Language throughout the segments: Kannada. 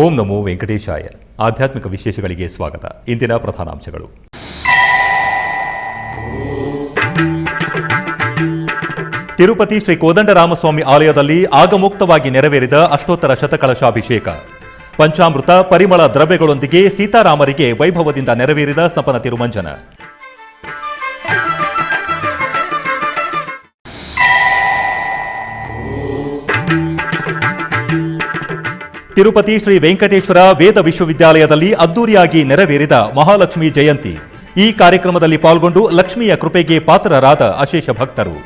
ಓಂ ನಮೋ ವೆಂಕಟೇಶಾಯ. ಆಧ್ಯಾತ್ಮಿಕ ವಿಶೇಷಗಳಿಗೆ ಸ್ವಾಗತ. ಇಂದಿನ ಪ್ರಧಾನಾಂಶಗಳು. ತಿರುಪತಿ ಶ್ರೀ ಕೋದಂಡರಾಮಸ್ವಾಮಿ ಆಲಯದಲ್ಲಿ ಆಗಮುಕ್ತವಾಗಿ ನೆರವೇರಿದ ಅಷ್ಟೋತ್ತರ ಶತಕಲಶಾಭಿಷೇಕ. ಪಂಚಾಮೃತ ಪರಿಮಳ ದ್ರವ್ಯಗಳೊಂದಿಗೆ ಸೀತಾರಾಮರಿಗೆ ವೈಭವದಿಂದ ನೆರವೇರಿದ ಸ್ನಪನ ತಿರುಮಂಜನ. ತಿರುಪತಿ ಶ್ರೀ ವೆಂಕಟೇಶ್ವರ ವೇದ ವಿಶ್ವವಿದ್ಯಾಲಯದಲ್ಲಿ ಅದ್ದೂರಿಯಾಗಿ ನೆರವೇರಿದ ಮಹಾಲಕ್ಷ್ಮಿ ಜಯಂತಿ. ಈ ಕಾರ್ಯಕ್ರಮದಲ್ಲಿ ಪಾಲ್ಗೊಂಡು ಲಕ್ಷ್ಮಿಯ ಕೃಪೆಗೆ ಪಾತ್ರರಾದ ಅಶೇಷ ಭಕ್ತರು.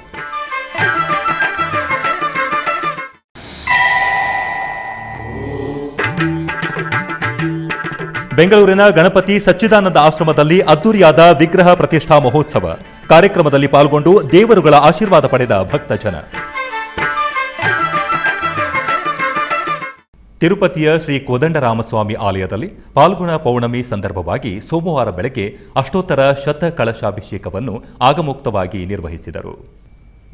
ಬೆಂಗಳೂರಿನ ಗಣಪತಿ ಸಚ್ಚಿದಾನಂದ ಆಶ್ರಮದಲ್ಲಿ ಅದ್ದೂರಿಯಾದ ವಿಗ್ರಹ ಪ್ರತಿಷ್ಠಾ ಮಹೋತ್ಸವ. ಕಾರ್ಯಕ್ರಮದಲ್ಲಿ ಪಾಲ್ಗೊಂಡು ದೇವರುಗಳ ಆಶೀರ್ವಾದ ಪಡೆದ ಭಕ್ತಜನ. ತಿರುಪತಿಯ ಶ್ರೀ ಕೋದಂಡರಾಮಸ್ವಾಮಿ ಆಲಯದಲ್ಲಿ ಫಾಲ್ಗುಣ ಪೌರ್ಣಮಿ ಸಂದರ್ಭವಾಗಿ ಸೋಮವಾರ ಬೆಳಗ್ಗೆ ಅಷ್ಟೋತ್ತರ ಶತಕಲಶಾಭಿಷೇಕವನ್ನು ಆಗಮುಕ್ತವಾಗಿ ನಿರ್ವಹಿಸಿದರು.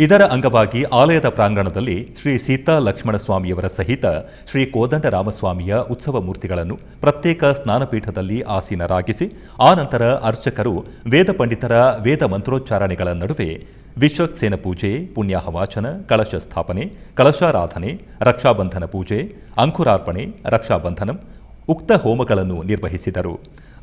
ಇದರ ಅಂಗವಾಗಿ ಆಲಯದ ಪ್ರಾಂಗಣದಲ್ಲಿ ಶ್ರೀ ಸೀತಾ ಲಕ್ಷ್ಮಣ ಸ್ವಾಮಿಯವರ ಸಹಿತ ಶ್ರೀ ಕೋದಂಡರಾಮಸ್ವಾಮಿಯ ಉತ್ಸವ ಮೂರ್ತಿಗಳನ್ನು ಪ್ರತ್ಯೇಕ ಸ್ನಾನಪೀಠದಲ್ಲಿ ಆಸೀನರಾಗಿಸಿ ಆನಂತರ ಅರ್ಚಕರು ವೇದ ಪಂಡಿತರ ವೇದ ಮಂತ್ರೋಚ್ಚಾರಣೆಗಳ ನಡುವೆ ವಿಶ್ವಕ್ಸೇನ ಪೂಜೆ, ಪುಣ್ಯಾಹವಾಚನ, ಕಳಶ ಸ್ಥಾಪನೆ, ಕಳಶಾರಾಧನೆ, ರಕ್ಷಾಬಂಧನ ಪೂಜೆ, ಅಂಕುರಾರ್ಪಣೆ, ರಕ್ಷಾಬಂಧನಂ, ಉಕ್ತ ಹೋಮಗಳನ್ನು ನಿರ್ವಹಿಸಿದರು.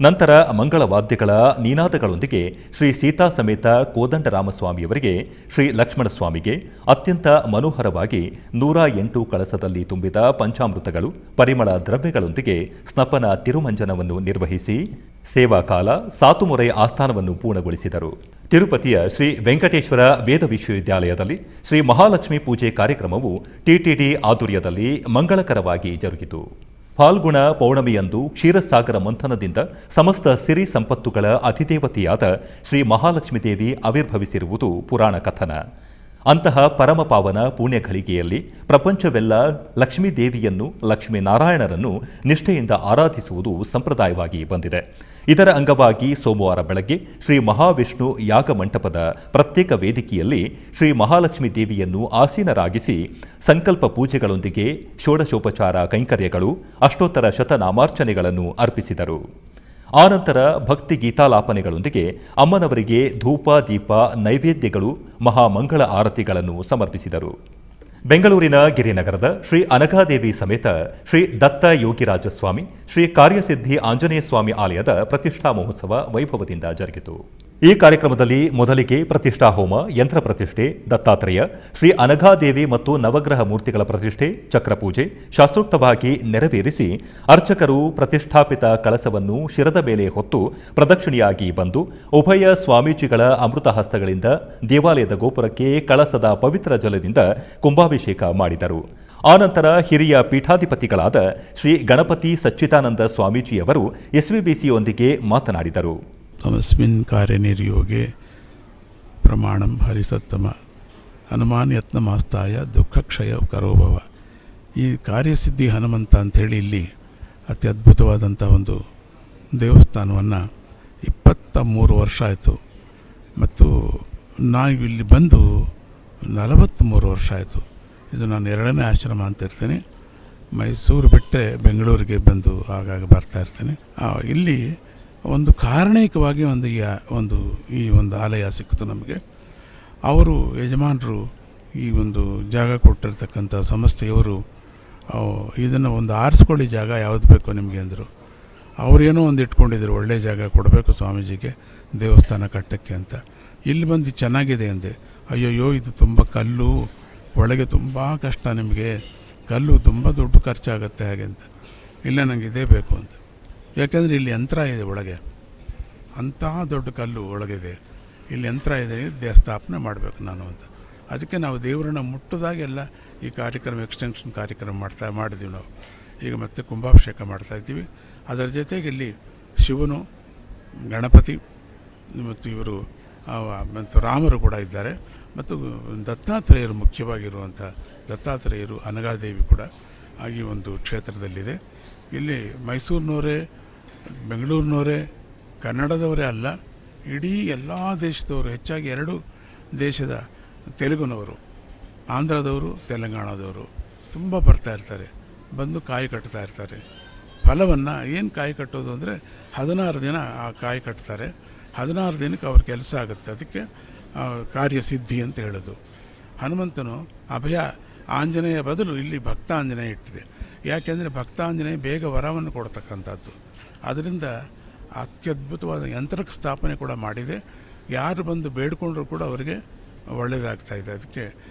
ನಂತರ ಮಂಗಳವಾದ್ಯಗಳ ನೀನಾದಗಳೊಂದಿಗೆ ಶ್ರೀ ಸೀತಾ ಸಮೇತ ಕೋದಂಡರಾಮಸ್ವಾಮಿಯವರಿಗೆ ಶ್ರೀ ಲಕ್ಷ್ಮಣಸ್ವಾಮಿಗೆ ಅತ್ಯಂತ ಮನೋಹರವಾಗಿ 108 ಕಳಸದಲ್ಲಿ ತುಂಬಿದ ಪಂಚಾಮೃತಗಳು, ಪರಿಮಳ ದ್ರವ್ಯಗಳೊಂದಿಗೆ ಸ್ನಪನ ತಿರುಮಂಜನವನ್ನು ನಿರ್ವಹಿಸಿ ಸೇವಾಕಾಲ ಸಾತುಮೊರೆ ಆಸ್ಥಾನವನ್ನು ಪೂರ್ಣಗೊಳಿಸಿದರು. ತಿರುಪತಿಯ ಶ್ರೀ ವೆಂಕಟೇಶ್ವರ ವೇದ ವಿಶ್ವವಿದ್ಯಾಲಯದಲ್ಲಿ ಶ್ರೀ ಮಹಾಲಕ್ಷ್ಮಿ ಪೂಜೆ ಕಾರ್ಯಕ್ರಮವು ಟಿಟಿಡಿ ಆಧ್ವರ್ಯದಲ್ಲಿ ಮಂಗಳಕರವಾಗಿ ಜರುಗಿತು. ಫಾಲ್ಗುಣ ಪೌರ್ಣಮಿಯಂದು ಕ್ಷೀರಸಾಗರ ಮಂಥನದಿಂದ ಸಮಸ್ತ ಸಿರಿ ಸಂಪತ್ತುಗಳ ಅಧಿದೇವತೆಯಾದ ಶ್ರೀ ಮಹಾಲಕ್ಷ್ಮೀ ದೇವಿ ಆವಿರ್ಭವಿಸಿರುವುದು ಪುರಾಣ ಕಥನ. ಅಂತಹ ಪರಮಪಾವನ ಪುಣ್ಯಘಳಿಗೆಯಲ್ಲಿ ಪ್ರಪಂಚವೆಲ್ಲ ಲಕ್ಷ್ಮೀ ದೇವಿಯನ್ನು, ಲಕ್ಷ್ಮೀನಾರಾಯಣರನ್ನು ನಿಷ್ಠೆಯಿಂದ ಆರಾಧಿಸುವುದು ಸಂಪ್ರದಾಯವಾಗಿ ಬಂದಿದೆ. ಇದರ ಅಂಗವಾಗಿ ಸೋಮವಾರ ಬೆಳಗ್ಗೆ ಶ್ರೀ ಮಹಾವಿಷ್ಣು ಯಾಗ ಮಂಟಪದ ಪ್ರತ್ಯೇಕ ವೇದಿಕೆಯಲ್ಲಿ ಶ್ರೀ ಮಹಾಲಕ್ಷ್ಮೀ ದೇವಿಯನ್ನು ಆಸೀನರಾಗಿಸಿ ಸಂಕಲ್ಪ ಪೂಜೆಗಳೊಂದಿಗೆ ಷೋಡಶೋಪಚಾರ ಕೈಂಕರ್ಯಗಳು, ಅಷ್ಟೋತ್ತರ ಶತನಾಮಾರ್ಚನೆಗಳನ್ನು ಅರ್ಪಿಸಿದರು. ಆನಂತರ ಭಕ್ತಿ ಗೀತಾಲಾಪನೆಗಳೊಂದಿಗೆ ಅಮ್ಮನವರಿಗೆ ಧೂಪ, ದೀಪ, ನೈವೇದ್ಯಗಳು, ಮಹಾಮಂಗಳ ಆರತಿಗಳನ್ನು ಸಮರ್ಪಿಸಿದರು. ಬೆಂಗಳೂರಿನ ಗಿರಿನಗರದ ಶ್ರೀ ಅನಘಾದೇವಿ ಸಮೇತ ಶ್ರೀ ದತ್ತ ಯೋಗಿರಾಜಸ್ವಾಮಿ, ಶ್ರೀ ಕಾರ್ಯಸಿದ್ಧಿ ಆಂಜನೇಯ ಸ್ವಾಮಿ ಆಲಯದ ಪ್ರತಿಷ್ಠಾ ಮಹೋತ್ಸವ ವೈಭವದಿಂದ ಜರುಗಿತು. ಈ ಕಾರ್ಯಕ್ರಮದಲ್ಲಿ ಮೊದಲಿಗೆ ಪ್ರತಿಷ್ಠಾ ಹೋಮ, ಯಂತ್ರ ಪ್ರತಿಷ್ಠೆ, ದತ್ತಾತ್ರೇಯ, ಶ್ರೀ ಅನಘಾದೇವಿ ಮತ್ತು ನವಗ್ರಹ ಮೂರ್ತಿಗಳ ಪ್ರತಿಷ್ಠೆ, ಚಕ್ರಪೂಜೆ ಶಾಸ್ತ್ರೋಕ್ತವಾಗಿ ನೆರವೇರಿಸಿ ಅರ್ಚಕರು ಪ್ರತಿಷ್ಠಾಪಿತ ಕಳಸವನ್ನು ಶಿರದ ಮೇಲೆ ಹೊತ್ತು ಪ್ರದಕ್ಷಿಣೆಯಾಗಿ ಬಂದು ಉಭಯ ಸ್ವಾಮೀಜಿಗಳ ಅಮೃತ ಹಸ್ತಗಳಿಂದ ದೇವಾಲಯದ ಗೋಪುರಕ್ಕೆ ಕಳಸದ ಪವಿತ್ರ ಜಲದಿಂದ ಕುಂಭಾಭಿಷೇಕ ಮಾಡಿದರು. ಆನಂತರ ಹಿರಿಯ ಪೀಠಾಧಿಪತಿಗಳಾದ ಶ್ರೀ ಗಣಪತಿ ಸಚ್ಚಿದಾನಂದ ಸ್ವಾಮೀಜಿಯವರು ಎಸ್ವಿಬಿಸಿಯೊಂದಿಗೆ ಮಾತನಾಡಿದರು. ತಮಸ್ಮಿನ್ ಕಾರ್ಯನಿರ್ಯೋಗೆ ಪ್ರಮಾಣಂ ಹರಿಸತ್ತಮ ಹನುಮಾನ್ ಯತ್ನಮಾಸ್ತಾಯ ದುಃಖಕ್ಷಯ ಕರೋಭವ. ಈ ಕಾರ್ಯಸಿದ್ಧಿ ಹನುಮಂತ ಅಂಥೇಳಿ ಇಲ್ಲಿ ಅತ್ಯದ್ಭುತವಾದಂಥ ಒಂದು ದೇವಸ್ಥಾನವನ್ನು 23 ವರ್ಷ ಆಯಿತು ಮತ್ತು ನಾವು ಇಲ್ಲಿ ಬಂದು 43 ವರ್ಷ ಆಯಿತು. ಇದು ನಾನು 2ನೇ ಆಶ್ರಮ ಅಂತ ಇರ್ತೀನಿ. ಮೈಸೂರು ಬಿಟ್ಟರೆ ಬೆಂಗಳೂರಿಗೆ ಬಂದು ಆಗಾಗ ಬರ್ತಾ ಇರ್ತೀನಿ. ಇಲ್ಲಿ ಒಂದು ಕಾರಣೀಕವಾಗಿ ಈ ಒಂದು ಆಲಯ ಸಿಕ್ಕಿತು ನಮಗೆ. ಅವರು ಯಜಮಾನರು ಈ ಒಂದು ಜಾಗ ಕೊಟ್ಟಿರ್ತಕ್ಕಂಥ ಸಂಸ್ಥೆಯವರು ಇದನ್ನು ಒಂದು ಆರಿಸ್ಕೊಳ್ಳಿ ಜಾಗ ಯಾವುದು ಬೇಕೋ ನಿಮಗೆ ಅಂದರು. ಅವರೇನೋ ಒಂದು ಇಟ್ಕೊಂಡಿದ್ರು, ಒಳ್ಳೆಯ ಜಾಗ ಕೊಡಬೇಕು ಸ್ವಾಮೀಜಿಗೆ ದೇವಸ್ಥಾನ ಕಟ್ಟಕ್ಕೆ ಅಂತ. ಇಲ್ಲಿ ಬಂದು ಚೆನ್ನಾಗಿದೆ ಅಂದೆ. ಅಯ್ಯೋಯ್ಯೋ ಇದು ತುಂಬ ಕಲ್ಲು, ಒಳಗೆ ತುಂಬ ಕಷ್ಟ, ನಿಮಗೆ ಕಲ್ಲು ತುಂಬ ದುಡ್ಡು ಖರ್ಚಾಗುತ್ತೆ ಹಾಗೆ ಅಂತ. ಇಲ್ಲ ನನಗೆ ಇದೇ ಬೇಕು ಅಂತ. ಯಾಕೆಂದರೆ ಇಲ್ಲಿ ಯಂತ್ರ ಇದೆ ಒಳಗೆ, ಅಂಥ ದೊಡ್ಡ ಕಲ್ಲು ಒಳಗಿದೆ, ಇಲ್ಲಿ ಯಂತ್ರ ಇದೆ, ಸ್ಥಾಪನೆ ಮಾಡಬೇಕು ನಾನು ಅಂತ. ಅದಕ್ಕೆ ನಾವು ದೇವರನ್ನ ಮುಟ್ಟದಾಗೆಲ್ಲ ಈ ಕಾರ್ಯಕ್ರಮ ಎಕ್ಸ್ಟೆನ್ಷನ್ ಕಾರ್ಯಕ್ರಮ ಮಾಡಿದ್ದೀವಿ ನಾವು. ಈಗ ಮತ್ತೆ ಕುಂಭಾಭಿಷೇಕ ಮಾಡ್ತಾಯಿದ್ದೀವಿ. ಅದರ ಜೊತೆಗೆ ಇಲ್ಲಿ ಶಿವನು, ಗಣಪತಿ ಮತ್ತು ಇವರು ಮತ್ತು ರಾಮರು ಕೂಡ ಇದ್ದಾರೆ. ಮತ್ತು ದತ್ತಾತ್ರೇಯರು, ಮುಖ್ಯವಾಗಿರುವಂಥ ದತ್ತಾತ್ರೇಯರು, ಅನಘಾದೇವಿ ಕೂಡ ಈ ಒಂದು ಕ್ಷೇತ್ರದಲ್ಲಿದೆ. ಇಲ್ಲಿ ಮೈಸೂರಿನವರೇ, ಬೆಂಗಳೂರಿನವರೇ, ಕನ್ನಡದವರೇ ಅಲ್ಲ, ಇಡೀ ಎಲ್ಲ ದೇಶದವರು, ಹೆಚ್ಚಾಗಿ 2 ದೇಶದ ತೆಲುಗುನವರು, ಆಂಧ್ರದವರು, ತೆಲಂಗಾಣದವರು ತುಂಬ ಬರ್ತಾ ಇರ್ತಾರೆ. ಬಂದು ಕಾಯಿ ಕಟ್ತಾ ಇರ್ತಾರೆ. ಫಲವನ್ನು ಏನು ಕಾಯಿ ಕಟ್ಟೋದು ಅಂದರೆ 16 ದಿನ ಆ ಕಾಯಿ ಕಟ್ತಾರೆ. 16 ದಿನಕ್ಕೆ ಅವ್ರ ಕೆಲಸ ಆಗುತ್ತೆ. ಅದಕ್ಕೆ ಕಾರ್ಯಸಿದ್ಧಿ ಅಂತ ಹೇಳೋದು. ಹನುಮಂತನು ಅಭಯ ಆಂಜನೇಯ ಬದಲು ಇಲ್ಲಿ ಭಕ್ತಾಂಜನೇಯ ಇಟ್ಟಿದೆ. ಯಾಕೆಂದರೆ ಭಕ್ತಾಂಜನೇಯ ಬೇಗ ವರವನ್ನು ಕೊಡ್ತಕ್ಕಂಥದ್ದು. ಅದರಿಂದ ಅತ್ಯದ್ಭುತವಾದ ಯಂತ್ರಕ್ಕೆ ಸ್ಥಾಪನೆ ಕೂಡ ಮಾಡಿದೆ. ಯಾರು ಬಂದು ಬೇಡಿಕೊಂಡ್ರೂ ಕೂಡ ಅವರಿಗೆ ಒಳ್ಳೆಯದಾಗ್ತಾಯಿದೆ. ಅದಕ್ಕೆ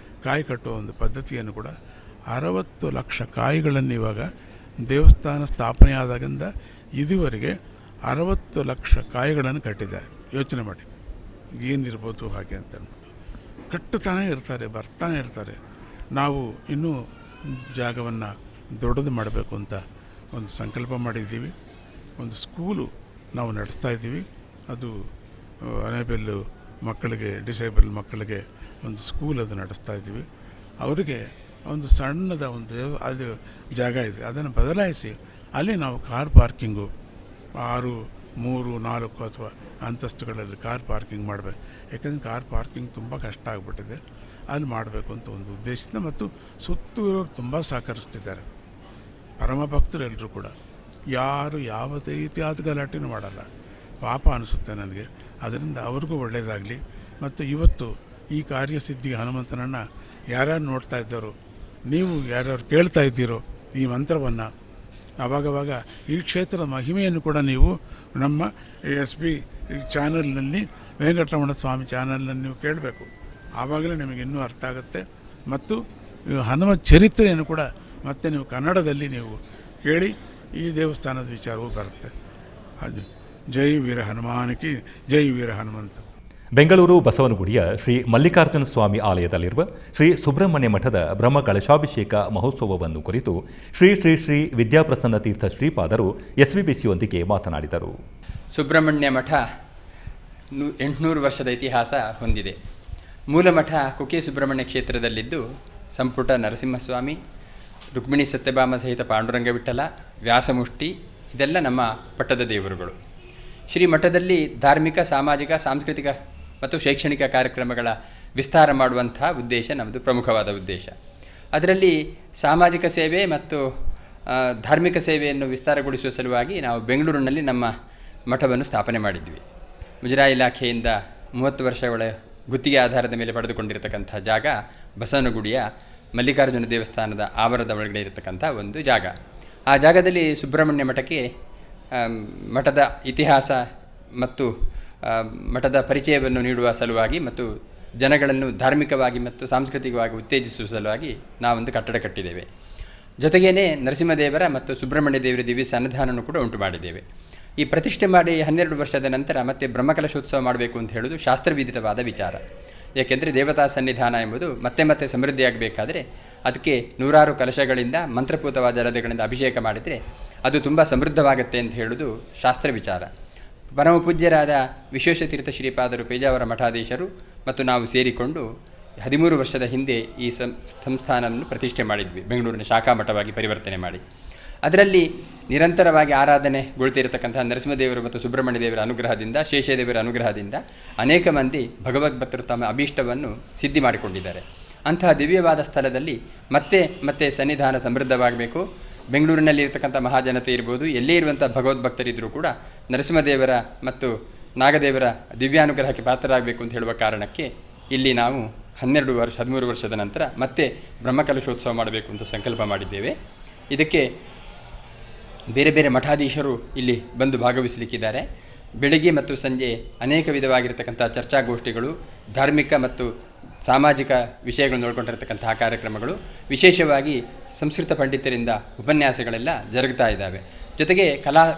ಕಾಯಿ ಕಟ್ಟುವ ಒಂದು ಪದ್ಧತಿಯನ್ನು ಕೂಡ 60 ಲಕ್ಷ ಕಾಯಿಗಳನ್ನು ಇವಾಗ ದೇವಸ್ಥಾನ ಸ್ಥಾಪನೆ ಆದಾಗಿಂದ ಇದುವರೆಗೆ 60 ಲಕ್ಷ ಕಾಯಿಗಳನ್ನು ಕಟ್ಟಿದ್ದಾರೆ. ಯೋಚನೆ ಮಾಡಿ ಏನಿರ್ಬೋದು ಹಾಗೆ ಅಂತ ಕಟ್ಟುತ್ತಾನೆ ಇರ್ತಾರೆ, ಬರ್ತಾನೆ ಇರ್ತಾರೆ. ನಾವು ಇನ್ನೂ ಜಾಗವನ್ನು ದೊಡ್ಡದು ಮಾಡಬೇಕು ಅಂತ ಒಂದು ಸಂಕಲ್ಪ ಮಾಡಿದ್ದೀವಿ. ಒಂದು ಸ್ಕೂಲು ನಾವು ನಡೆಸ್ತಾ ಇದ್ದೀವಿ. ಅದು ಅನೇಬಲ್ ಮಕ್ಕಳಿಗೆ, ಡಿಸೇಬಲ್ ಮಕ್ಕಳಿಗೆ ಒಂದು ಸ್ಕೂಲ್ ಅದು ನಡೆಸ್ತಾ ಇದ್ದೀವಿ. ಅವರಿಗೆ ಒಂದು ಸಣ್ಣದ ಒಂದು ಅದು ಜಾಗ ಇದೆ, ಅದನ್ನು ಬದಲಾಯಿಸಿ ಅಲ್ಲಿ ನಾವು ಕಾರ್ ಪಾರ್ಕಿಂಗು 6, 3, 4 ಅಥವಾ ಅಂತಸ್ತುಗಳಲ್ಲಿ ಕಾರ್ ಪಾರ್ಕಿಂಗ್ ಮಾಡಬೇಕು. ಯಾಕೆಂದರೆ ಕಾರ್ ಪಾರ್ಕಿಂಗ್ ತುಂಬ ಕಷ್ಟ ಆಗಿಬಿಟ್ಟಿದೆ. ಅಲ್ಲಿ ಮಾಡಬೇಕು ಅಂತ ಒಂದು ಉದ್ದೇಶದಿಂದ, ಮತ್ತು ಸುತ್ತು ಇರೋರು ತುಂಬ ಸಹಕರಿಸ್ತಿದ್ದಾರೆ. ಪರಮ ಭಕ್ತರು ಎಲ್ಲರೂ ಕೂಡ ಯಾರು ಯಾವ ರೀತಿಯಾದ ಗಲಾಟೆನೂ ಮಾಡಲ್ಲ. ಪಾಪ ಅನಿಸುತ್ತೆ ನನಗೆ. ಅದರಿಂದ ಅವ್ರಿಗೂ ಒಳ್ಳೆಯದಾಗಲಿ. ಮತ್ತು ಇವತ್ತು ಈ ಕಾರ್ಯಸಿದ್ಧಿ ಹನುಮಂತನನ್ನು ಯಾರ್ಯಾರು ನೋಡ್ತಾ ಇದ್ದಾರೋ, ನೀವು ಯಾರ್ಯಾರು ಕೇಳ್ತಾ ಇದ್ದೀರೋ ಈ ಮಂತ್ರವನ್ನು, ಆವಾಗವಾಗ ಈ ಕ್ಷೇತ್ರದ ಮಹಿಮೆಯನ್ನು ಕೂಡ ನೀವು ನಮ್ಮ SB ಚಾನಲ್ನಲ್ಲಿ, ವೆಂಕಟರಮಣ ಸ್ವಾಮಿ ಚಾನಲ್ನಲ್ಲಿ ನೀವು ಕೇಳಬೇಕು. ಆವಾಗಲೇ ನಿಮಗೆ ಇನ್ನೂ ಅರ್ಥ ಆಗುತ್ತೆ. ಮತ್ತು ಹನುಮ ಚರಿತ್ರೆಯನ್ನು ಕೂಡ ಮತ್ತೆ ನೀವು ಕನ್ನಡದಲ್ಲಿ ನೀವು ಕೇಳಿ ಈ ದೇವಸ್ಥಾನದ ವಿಚಾರವೂ ಬರುತ್ತೆ. ಅದು ಜೈ ವೀರ ಹನುಮಾನಕಿ, ಜೈ ವೀರ ಹನುಮಂತ. ಬೆಂಗಳೂರು ಬಸವನಗುಡಿಯ ಶ್ರೀ ಮಲ್ಲಿಕಾರ್ಜುನ ಸ್ವಾಮಿ ಆಲಯದಲ್ಲಿರುವ ಶ್ರೀ ಸುಬ್ರಹ್ಮಣ್ಯ ಮಠದ ಬ್ರಹ್ಮ ಕಳಶಾಭಿಷೇಕ ಮಹೋತ್ಸವವನ್ನು ಕುರಿತು ಶ್ರೀ ಶ್ರೀ ಶ್ರೀ ವಿದ್ಯಾಪ್ರಸನ್ನ ತೀರ್ಥ ಶ್ರೀಪಾದರು SBBCಯೊಂದಿಗೆ ಮಾತನಾಡಿದರು. ಸುಬ್ರಹ್ಮಣ್ಯ ಮಠ 800 ವರ್ಷದ ಇತಿಹಾಸ ಹೊಂದಿದೆ. ಮೂಲ ಮಠ ಕುಕ್ಕೆ ಸುಬ್ರಹ್ಮಣ್ಯ ಕ್ಷೇತ್ರದಲ್ಲಿದ್ದು ಸಂಪುಟ ನರಸಿಂಹಸ್ವಾಮಿ, ರುಕ್ಮಿಣಿ ಸತ್ಯಭಾಮ ಸಹಿತ ಪಾಂಡುರಂಗ ವಿಠಲ, ವ್ಯಾಸಮುಷ್ಟಿ ಇದೆಲ್ಲ ನಮ್ಮ ಪಟ್ಟದ ದೇವರುಗಳು. ಶ್ರೀ ಮಠದಲ್ಲಿ ಧಾರ್ಮಿಕ, ಸಾಮಾಜಿಕ, ಸಾಂಸ್ಕೃತಿಕ ಮತ್ತು ಶೈಕ್ಷಣಿಕ ಕಾರ್ಯಕ್ರಮಗಳ ವಿಸ್ತಾರ ಮಾಡುವಂಥ ಉದ್ದೇಶ ನಮ್ಮದು ಪ್ರಮುಖವಾದ ಉದ್ದೇಶ. ಅದರಲ್ಲಿ ಸಾಮಾಜಿಕ ಸೇವೆ ಮತ್ತು ಧಾರ್ಮಿಕ ಸೇವೆಯನ್ನು ವಿಸ್ತಾರಗೊಳಿಸುವ ಸಲುವಾಗಿ ನಾವು ಬೆಂಗಳೂರಿನಲ್ಲಿ ನಮ್ಮ ಮಠವನ್ನು ಸ್ಥಾಪನೆ ಮಾಡಿದ್ವಿ. ಮುಜರಾಯಿ ಇಲಾಖೆಯಿಂದ 30 ವರ್ಷಗಳ ಗುತ್ತಿಗೆ ಆಧಾರದ ಮೇಲೆ ಪಡೆದುಕೊಂಡಿರತಕ್ಕಂಥ ಜಾಗ ಬಸವನಗುಡಿಯ ಮಲ್ಲಿಕಾರ್ಜುನ ದೇವಸ್ಥಾನದ ಆವರಣದ ಒಳಗಡೆ ಇರತಕ್ಕಂಥ ಒಂದು ಜಾಗ. ಆ ಜಾಗದಲ್ಲಿ ಸುಬ್ರಹ್ಮಣ್ಯ ಮಠಕ್ಕೆ ಮಠದ ಇತಿಹಾಸ ಮತ್ತು ಮಠದ ಪರಿಚಯವನ್ನು ನೀಡುವ ಸಲುವಾಗಿ ಮತ್ತು ಜನಗಳನ್ನು ಧಾರ್ಮಿಕವಾಗಿ ಮತ್ತು ಸಾಂಸ್ಕೃತಿಕವಾಗಿ ಉತ್ತೇಜಿಸುವ ಸಲುವಾಗಿ ನಾವೊಂದು ಕಟ್ಟಡ ಕಟ್ಟಿದ್ದೇವೆ. ಜೊತೆಗೇ ನರಸಿಂಹದೇವರ ಮತ್ತು ಸುಬ್ರಹ್ಮಣ್ಯ ದೇವರ ದಿವ್ಯ ಸನ್ನಿಧಾನವನ್ನು ಕೂಡ ಉಂಟು ಮಾಡಿದ್ದೇವೆ. ಈ ಪ್ರತಿಷ್ಠೆ ಮಾಡಿ 12 ವರ್ಷದ ನಂತರ ಮತ್ತೆ ಬ್ರಹ್ಮಕಲಶೋತ್ಸವ ಮಾಡಬೇಕು ಅಂತ ಹೇಳೋದು ಶಾಸ್ತ್ರವಿದಿತವಾದ ವಿಚಾರ. ಏಕೆಂದರೆ ದೇವತಾ ಸನ್ನಿಧಾನ ಎಂಬುದು ಮತ್ತೆ ಮತ್ತೆ ಸಮೃದ್ಧಿಯಾಗಬೇಕಾದರೆ ಅದಕ್ಕೆ 100 ಕಲಶಗಳಿಂದ ಮಂತ್ರಪೂತವಾದ ಜಲದಗಳಿಂದ ಅಭಿಷೇಕ ಮಾಡಿದರೆ ಅದು ತುಂಬ ಸಮೃದ್ಧವಾಗುತ್ತೆ ಅಂತ ಹೇಳೋದು ಶಾಸ್ತ್ರ ವಿಚಾರ. ಪರಮ ಪೂಜ್ಯರಾದ ವಿಶ್ವೇಶತೀರ್ಥ ಶ್ರೀಪಾದರು ಪೇಜಾವರ ಮಠಾಧೀಶರು ಮತ್ತು ನಾವು ಸೇರಿಕೊಂಡು 13 ವರ್ಷದ ಹಿಂದೆ ಈ ಸಂಸ್ಥಾನವನ್ನು ಪ್ರತಿಷ್ಠೆ ಮಾಡಿದ್ವಿ, ಬೆಂಗಳೂರಿನ ಶಾಖಾ ಮಠವಾಗಿ ಪರಿವರ್ತನೆ ಮಾಡಿ. ಅದರಲ್ಲಿ ನಿರಂತರವಾಗಿ ಆರಾಧನೆಗೊಳ್ತಿರತಕ್ಕಂತಹ ನರಸಿಂಹದೇವರು ಮತ್ತು ಸುಬ್ರಹ್ಮಣ್ಯ ದೇವರ ಅನುಗ್ರಹದಿಂದ, ಶೇಷದೇವರ ಅನುಗ್ರಹದಿಂದ ಅನೇಕ ಮಂದಿ ಭಗವದ್ಭಕ್ತರು ತಮ್ಮ ಅಭೀಷ್ಟವನ್ನು ಸಿದ್ಧಿ ಮಾಡಿಕೊಂಡಿದ್ದಾರೆ. ಅಂತಹ ದಿವ್ಯವಾದ ಸ್ಥಳದಲ್ಲಿ ಮತ್ತೆ ಮತ್ತೆ ಸನ್ನಿಧಾನ ಸಮೃದ್ಧವಾಗಬೇಕು. ಬೆಂಗಳೂರಿನಲ್ಲಿರ್ತಕ್ಕಂಥ ಮಹಾಜನತೆ ಇರ್ಬೋದು, ಎಲ್ಲೇ ಇರುವಂಥ ಭಗವದ್ಭಕ್ತರಿದ್ದರೂ ಕೂಡ ನರಸಿಂಹದೇವರ ಮತ್ತು ನಾಗದೇವರ ದಿವ್ಯಾನುಗ್ರಹಕ್ಕೆ ಪಾತ್ರರಾಗಬೇಕು ಅಂತ ಹೇಳುವ ಕಾರಣಕ್ಕೆ ಇಲ್ಲಿ ನಾವು 13 ವರ್ಷದ ನಂತರ ಮತ್ತೆ ಬ್ರಹ್ಮಕಲಶೋತ್ಸವ ಮಾಡಬೇಕು ಅಂತ ಸಂಕಲ್ಪ ಮಾಡಿದ್ದೇವೆ. ಇದಕ್ಕೆ ಬೇರೆ ಬೇರೆ ಮಠಾಧೀಶರು ಇಲ್ಲಿ ಬಂದು ಭಾಗವಹಿಸಲಿಕ್ಕಿದ್ದಾರೆ. ಬೆಳಗ್ಗೆ ಮತ್ತು ಸಂಜೆ ಅನೇಕ ವಿಧವಾಗಿರತಕ್ಕಂಥ ಚರ್ಚಾಗೋಷ್ಠಿಗಳು, ಧಾರ್ಮಿಕ ಮತ್ತು ಸಾಮಾಜಿಕ ವಿಷಯಗಳನ್ನು ನೋಡ್ಕೊಂಡಿರತಕ್ಕಂತಹ ಕಾರ್ಯಕ್ರಮಗಳು, ವಿಶೇಷವಾಗಿ ಸಂಸ್ಕೃತ ಪಂಡಿತರಿಂದ ಉಪನ್ಯಾಸಗಳೆಲ್ಲ ಜರುಗ್ತಾ ಇದ್ದಾವೆ. ಜೊತೆಗೆ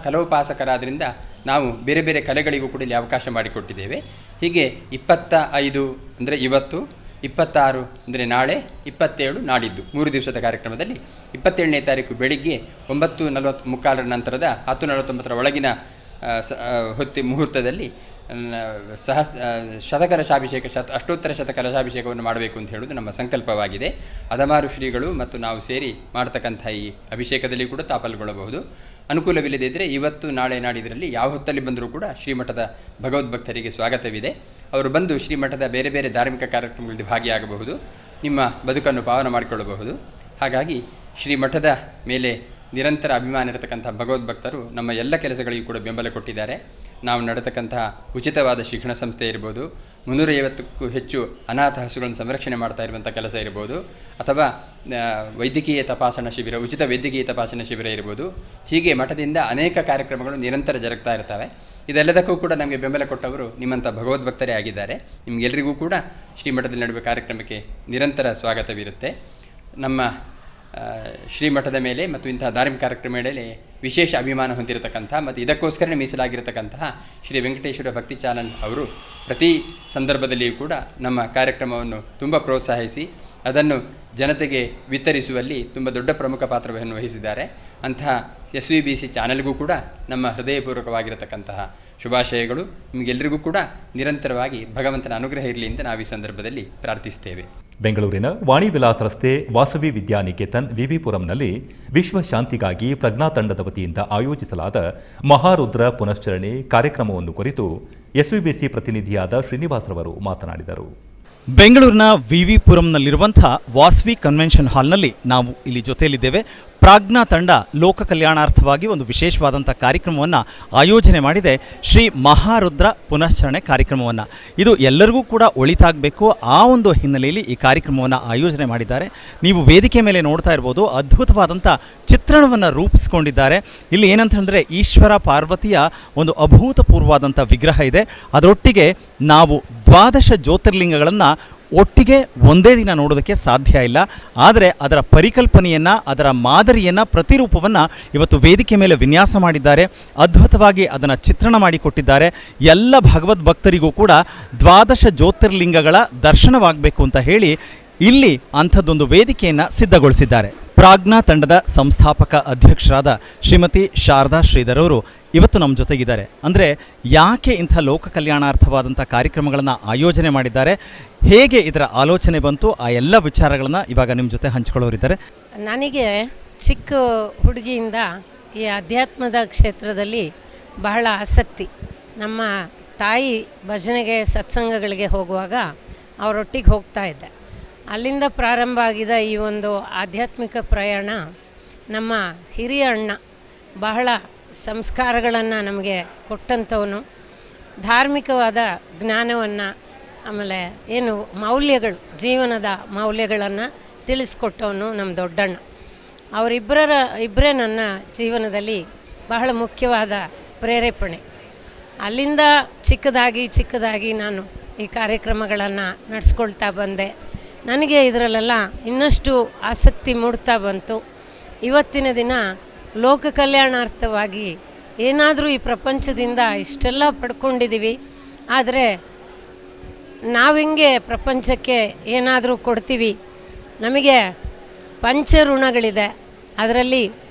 ಕಲೋಪಾಸಕರಾದ್ರಿಂದ ನಾವು ಬೇರೆ ಬೇರೆ ಕಲೆಗಳಿಗೂ ಕೂಡ ಇಲ್ಲಿ ಅವಕಾಶ ಮಾಡಿಕೊಟ್ಟಿದ್ದೇವೆ. ಹೀಗೆ 25 ಅಂದರೆ ಇವತ್ತು, 26 ಅಂದರೆ ನಾಳೆ, 27 ನಾಡಿದ್ದು 3 ದಿವಸದ ಕಾರ್ಯಕ್ರಮದಲ್ಲಿ 27ನೇ ತಾರೀಕು ಬೆಳಿಗ್ಗೆ 9:45 ನಂತರದ 10:49 ಒಳಗಿನ ಮುಹೂರ್ತದಲ್ಲಿ ಶತಕಲಶಾಭಿಷೇಕ ಅಷ್ಟೋತ್ತರ ಶತಕಲಶಾಭಿಷೇಕವನ್ನು ಮಾಡಬೇಕು ಅಂತ ಹೇಳೋದು ನಮ್ಮ ಸಂಕಲ್ಪವಾಗಿದೆ. ಅದಮಾರು ಶ್ರೀಗಳು ಮತ್ತು ನಾವು ಸೇರಿ ಮಾಡ್ತಕ್ಕಂಥ ಈ ಅಭಿಷೇಕದಲ್ಲಿ ಕೂಡ ಪಾಲ್ಗೊಳ್ಳಬಹುದು. ಅನುಕೂಲವಿಲ್ಲದೇ ಇದ್ದರೆ ಇವತ್ತು ನಾಳೆ ನಾಡಿದರಲ್ಲಿ ಯಾವ ಹೊತ್ತಲ್ಲಿ ಬಂದರೂ ಕೂಡ ಶ್ರೀಮಠದ ಭಗವದ್ಭಕ್ತರಿಗೆ ಸ್ವಾಗತವಿದೆ. ಅವರು ಬಂದು ಶ್ರೀಮಠದ ಬೇರೆ ಬೇರೆ ಧಾರ್ಮಿಕ ಕಾರ್ಯಕ್ರಮಗಳಲ್ಲಿ ಭಾಗಿಯಾಗಬಹುದು, ನಿಮ್ಮ ಬದುಕನ್ನು ಪಾವನ ಮಾಡಿಕೊಳ್ಳಬಹುದು. ಹಾಗಾಗಿ ಶ್ರೀಮಠದ ಮೇಲೆ ನಿರಂತರ ಅಭಿಮಾನ ಇರತಕ್ಕಂಥ ಭಗವದ್ಭಕ್ತರು ನಮ್ಮ ಎಲ್ಲ ಕೆಲಸಗಳಿಗೂ ಕೂಡ ಬೆಂಬಲ ಕೊಟ್ಟಿದ್ದಾರೆ. ನಾವು ನಡೆತಕ್ಕಂತಹ ಉಚಿತವಾದ ಶಿಕ್ಷಣ ಸಂಸ್ಥೆ ಇರ್ಬೋದು, 350ಕ್ಕೂ ಹೆಚ್ಚು ಅನಾಥ ಹಸುಗಳನ್ನು ಸಂರಕ್ಷಣೆ ಮಾಡ್ತಾ ಇರುವಂಥ ಕೆಲಸ ಇರ್ಬೋದು, ಅಥವಾ ವೈದ್ಯಕೀಯ ತಪಾಸಣಾ ಶಿಬಿರ, ಉಚಿತ ವೈದ್ಯಕೀಯ ತಪಾಸಣಾ ಶಿಬಿರ ಇರ್ಬೋದು. ಹೀಗೆ ಮಠದಿಂದ ಅನೇಕ ಕಾರ್ಯಕ್ರಮಗಳು ನಿರಂತರ ಜರುಗ್ತಾ ಇರ್ತವೆ. ಇದೆಲ್ಲದಕ್ಕೂ ಕೂಡ ನಮಗೆ ಬೆಂಬಲ ಕೊಟ್ಟವರು ನಿಮ್ಮಂಥ ಭಗವದ್ಭಕ್ತರೇ ಆಗಿದ್ದಾರೆ. ನಿಮಗೆಲ್ಲರಿಗೂ ಕೂಡ ಶ್ರೀಮಠದಲ್ಲಿ ನಡೆಯುವ ಕಾರ್ಯಕ್ರಮಕ್ಕೆ ನಿರಂತರ ಸ್ವಾಗತವಿರುತ್ತೆ. ನಮ್ಮ ಶ್ರೀಮಠದ ಮೇಲೆ ಮತ್ತು ಇಂತಹ ಧಾರ್ಮಿಕ ಕಾರ್ಯಕ್ರಮ ಮೇಲೆ ವಿಶೇಷ ಅಭಿಮಾನ ಹೊಂದಿರತಕ್ಕಂಥ ಮತ್ತು ಇದಕ್ಕೋಸ್ಕರನೇ ಮೀಸಲಾಗಿರತಕ್ಕಂತಹ ಶ್ರೀ ವೆಂಕಟೇಶ್ವರ ಭಕ್ತಿ ಚಾನಲ್ ಅವರು ಪ್ರತಿ ಸಂದರ್ಭದಲ್ಲಿಯೂ ಕೂಡ ನಮ್ಮ ಕಾರ್ಯಕ್ರಮವನ್ನು ತುಂಬ ಪ್ರೋತ್ಸಾಹಿಸಿ ಅದನ್ನು ಜನತೆಗೆ ವಿತರಿಸುವಲ್ಲಿ ತುಂಬ ದೊಡ್ಡ ಪ್ರಮುಖ ಪಾತ್ರವನ್ನು ವಹಿಸಿದ್ದಾರೆ. ಅಂತಹ SVBC ಚಾನಲ್ಗೂ ಕೂಡ ನಮ್ಮ ಹೃದಯಪೂರ್ವಕವಾಗಿರತಕ್ಕಂತಹ ಶುಭಾಶಯಗಳು. ನಿಮಗೆಲ್ಲರಿಗೂ ಕೂಡ ನಿರಂತರವಾಗಿ ಭಗವಂತನ ಅನುಗ್ರಹ ಇರಲಿ ಅಂತ ನಾವು ಈ ಸಂದರ್ಭದಲ್ಲಿ ಪ್ರಾರ್ಥಿಸ್ತೇವೆ. ಬೆಂಗಳೂರಿನ ವಾಣಿ ವಿಲಾಸ್ ರಸ್ತೆ ವಾಸವಿ ವಿದ್ಯಾನಿಕೇತನ್ ವಿವಿಪುರಂನಲ್ಲಿ ವಿಶ್ವ ಶಾಂತಿಗಾಗಿ ಪ್ರಜ್ಞಾ ತಂಡದ ವತಿಯಿಂದ ಆಯೋಜಿಸಲಾದ ಮಹಾರುದ್ರ ಪುನಶ್ಚರಣೆ ಕಾರ್ಯಕ್ರಮವನ್ನು ಕುರಿತು SVBC ಪ್ರತಿನಿಧಿಯಾದ ಶ್ರೀನಿವಾಸರವರು ಮಾತನಾಡಿದರು. ಬೆಂಗಳೂರಿನ ವಿವಿಪುರಂನಲ್ಲಿರುವಂಥ ವಾಸವಿ ಕನ್ವೆನ್ಷನ್ ಹಾಲ್ನಲ್ಲಿ ನಾವು ಇಲ್ಲಿ ಜೊತೆಯಲ್ಲಿದ್ದೇವೆ. ಪ್ರಾಜ್ಞಾ ತಂಡ ಲೋಕ ಕಲ್ಯಾಣಾರ್ಥವಾಗಿ ಒಂದು ವಿಶೇಷವಾದಂಥ ಕಾರ್ಯಕ್ರಮವನ್ನು ಆಯೋಜನೆ ಮಾಡಿದೆ, ಶ್ರೀ ಮಹಾರುದ್ರ ಪುನಶ್ಚರಣೆ ಕಾರ್ಯಕ್ರಮವನ್ನು. ಇದು ಎಲ್ಲರಿಗೂ ಕೂಡ ಒಳಿತಾಗಬೇಕು, ಆ ಒಂದು ಹಿನ್ನೆಲೆಯಲ್ಲಿ ಈ ಕಾರ್ಯಕ್ರಮವನ್ನು ಆಯೋಜನೆ ಮಾಡಿದ್ದಾರೆ. ನೀವು ವೇದಿಕೆ ಮೇಲೆ ನೋಡ್ತಾ ಇರ್ಬೋದು, ಅದ್ಭುತವಾದಂಥ ಚಿತ್ರಣವನ್ನು ರೂಪಿಸ್ಕೊಂಡಿದ್ದಾರೆ. ಇಲ್ಲಿ ಏನಂತಂದರೆ ಈಶ್ವರ ಪಾರ್ವತಿಯ ಒಂದು ಅಭೂತಪೂರ್ವವಾದಂಥ ವಿಗ್ರಹ ಇದೆ. ಅದರೊಟ್ಟಿಗೆ ನಾವು 12 ಜ್ಯೋತಿರ್ಲಿಂಗಗಳನ್ನು ಒಟ್ಟಿಗೆ ಒಂದೇ ದಿನ ನೋಡೋದಕ್ಕೆ ಸಾಧ್ಯ ಇಲ್ಲ. ಆದರೆ ಅದರ ಪರಿಕಲ್ಪನೆಯನ್ನು, ಅದರ ಮಾದರಿಯನ್ನು, ಪ್ರತಿರೂಪವನ್ನು ಇವತ್ತು ವೇದಿಕೆ ಮೇಲೆ ವಿನ್ಯಾಸ ಮಾಡಿದ್ದಾರೆ. ಅದ್ಭುತವಾಗಿ ಅದನ್ನು ಚಿತ್ರಣ ಮಾಡಿಕೊಟ್ಟಿದ್ದಾರೆ. ಎಲ್ಲ ಭಗವದ್ ಭಕ್ತರಿಗೂ ಕೂಡ 12 ಜ್ಯೋತಿರ್ಲಿಂಗಗಳ ದರ್ಶನವಾಗಬೇಕು ಅಂತ ಹೇಳಿ ಇಲ್ಲಿ ಅಂಥದ್ದೊಂದು ವೇದಿಕೆಯನ್ನು ಸಿದ್ಧಗೊಳಿಸಿದ್ದಾರೆ. ಪ್ರಾಜ್ಞಾ ತಂಡದ ಸಂಸ್ಥಾಪಕ ಅಧ್ಯಕ್ಷರಾದ ಶ್ರೀಮತಿ ಶಾರದಾ ಶ್ರೀಧರ್ ಅವರು ಇವತ್ತು ನಮ್ಮ ಜೊತೆಗಿದ್ದಾರೆ. ಅಂದರೆ ಯಾಕೆ ಇಂಥ ಲೋಕ ಕಲ್ಯಾಣಾರ್ಥವಾದಂಥ ಕಾರ್ಯಕ್ರಮಗಳನ್ನು ಆಯೋಜನೆ ಮಾಡಿದ್ದಾರೆ, ಹೇಗೆ ಇದರ ಆಲೋಚನೆ ಬಂತು, ಆ ಎಲ್ಲ ವಿಚಾರಗಳನ್ನು ಇವಾಗ ನಿಮ್ಮ ಜೊತೆ ಹಂಚ್ಕೊಳ್ಳೋರಿದ್ದಾರೆ. ನನಗೆ ಚಿಕ್ಕ ಹುಡುಗಿಯಿಂದ ಈ ಅಧ್ಯಾತ್ಮದ ಕ್ಷೇತ್ರದಲ್ಲಿ ಬಹಳ ಆಸಕ್ತಿ. ನಮ್ಮ ತಾಯಿ ಭಜನೆಗೆ ಸತ್ಸಂಗಗಳಿಗೆ ಹೋಗುವಾಗ ಅವರೊಟ್ಟಿಗೆ ಹೋಗ್ತಾ ಇದ್ದೆ. ಅಲ್ಲಿಂದ ಪ್ರಾರಂಭ ಆಗಿದ ಈ ಒಂದು ಆಧ್ಯಾತ್ಮಿಕ ಪ್ರಯಾಣ ನಮ್ಮ ಹಿರಿಯ ಅಣ್ಣ ಬಹಳ ಸಂಸ್ಕಾರಗಳನ್ನು ನಮಗೆ ಕೊಟ್ಟಂಥವನು, ಧಾರ್ಮಿಕವಾದ ಜ್ಞಾನವನ್ನು, ಆಮೇಲೆ ಏನು ಮೌಲ್ಯಗಳು, ಜೀವನದ ಮೌಲ್ಯಗಳನ್ನು ತಿಳಿಸ್ಕೊಟ್ಟವನು ನಮ್ಮ ದೊಡ್ಡಣ್ಣ. ಇಬ್ಬರೇ ನನ್ನ ಜೀವನದಲ್ಲಿ ಬಹಳ ಮುಖ್ಯವಾದ ಪ್ರೇರೇಪಣೆ. ಅಲ್ಲಿಂದ ಚಿಕ್ಕದಾಗಿ ನಾನು ಈ ಕಾರ್ಯಕ್ರಮಗಳನ್ನು ನಡೆಸ್ಕೊಳ್ತಾ ಬಂದೆ. ನನಗೆ ಇದರಲ್ಲೆಲ್ಲ ಇನ್ನಷ್ಟು ಆಸಕ್ತಿ ಮೂಡ್ತಾ ಬಂತು. ಇವತ್ತಿನ ದಿನ ಲೋಕ ಕಲ್ಯಾಣಾರ್ಥವಾಗಿ ಏನಾದರೂ ಈ ಪ್ರಪಂಚದಿಂದ ಇಷ್ಟೆಲ್ಲ ಪಡ್ಕೊಂಡಿದ್ದೀವಿ, ಆದರೆ ನಾವಿಂಗೆ ಪ್ರಪಂಚಕ್ಕೆ ಏನಾದರೂ ಕೊಡ್ತೀವಿ. ನಮಗೆ ಪಂಚಋಣಗಳಿದೆ, ಅದರಲ್ಲಿ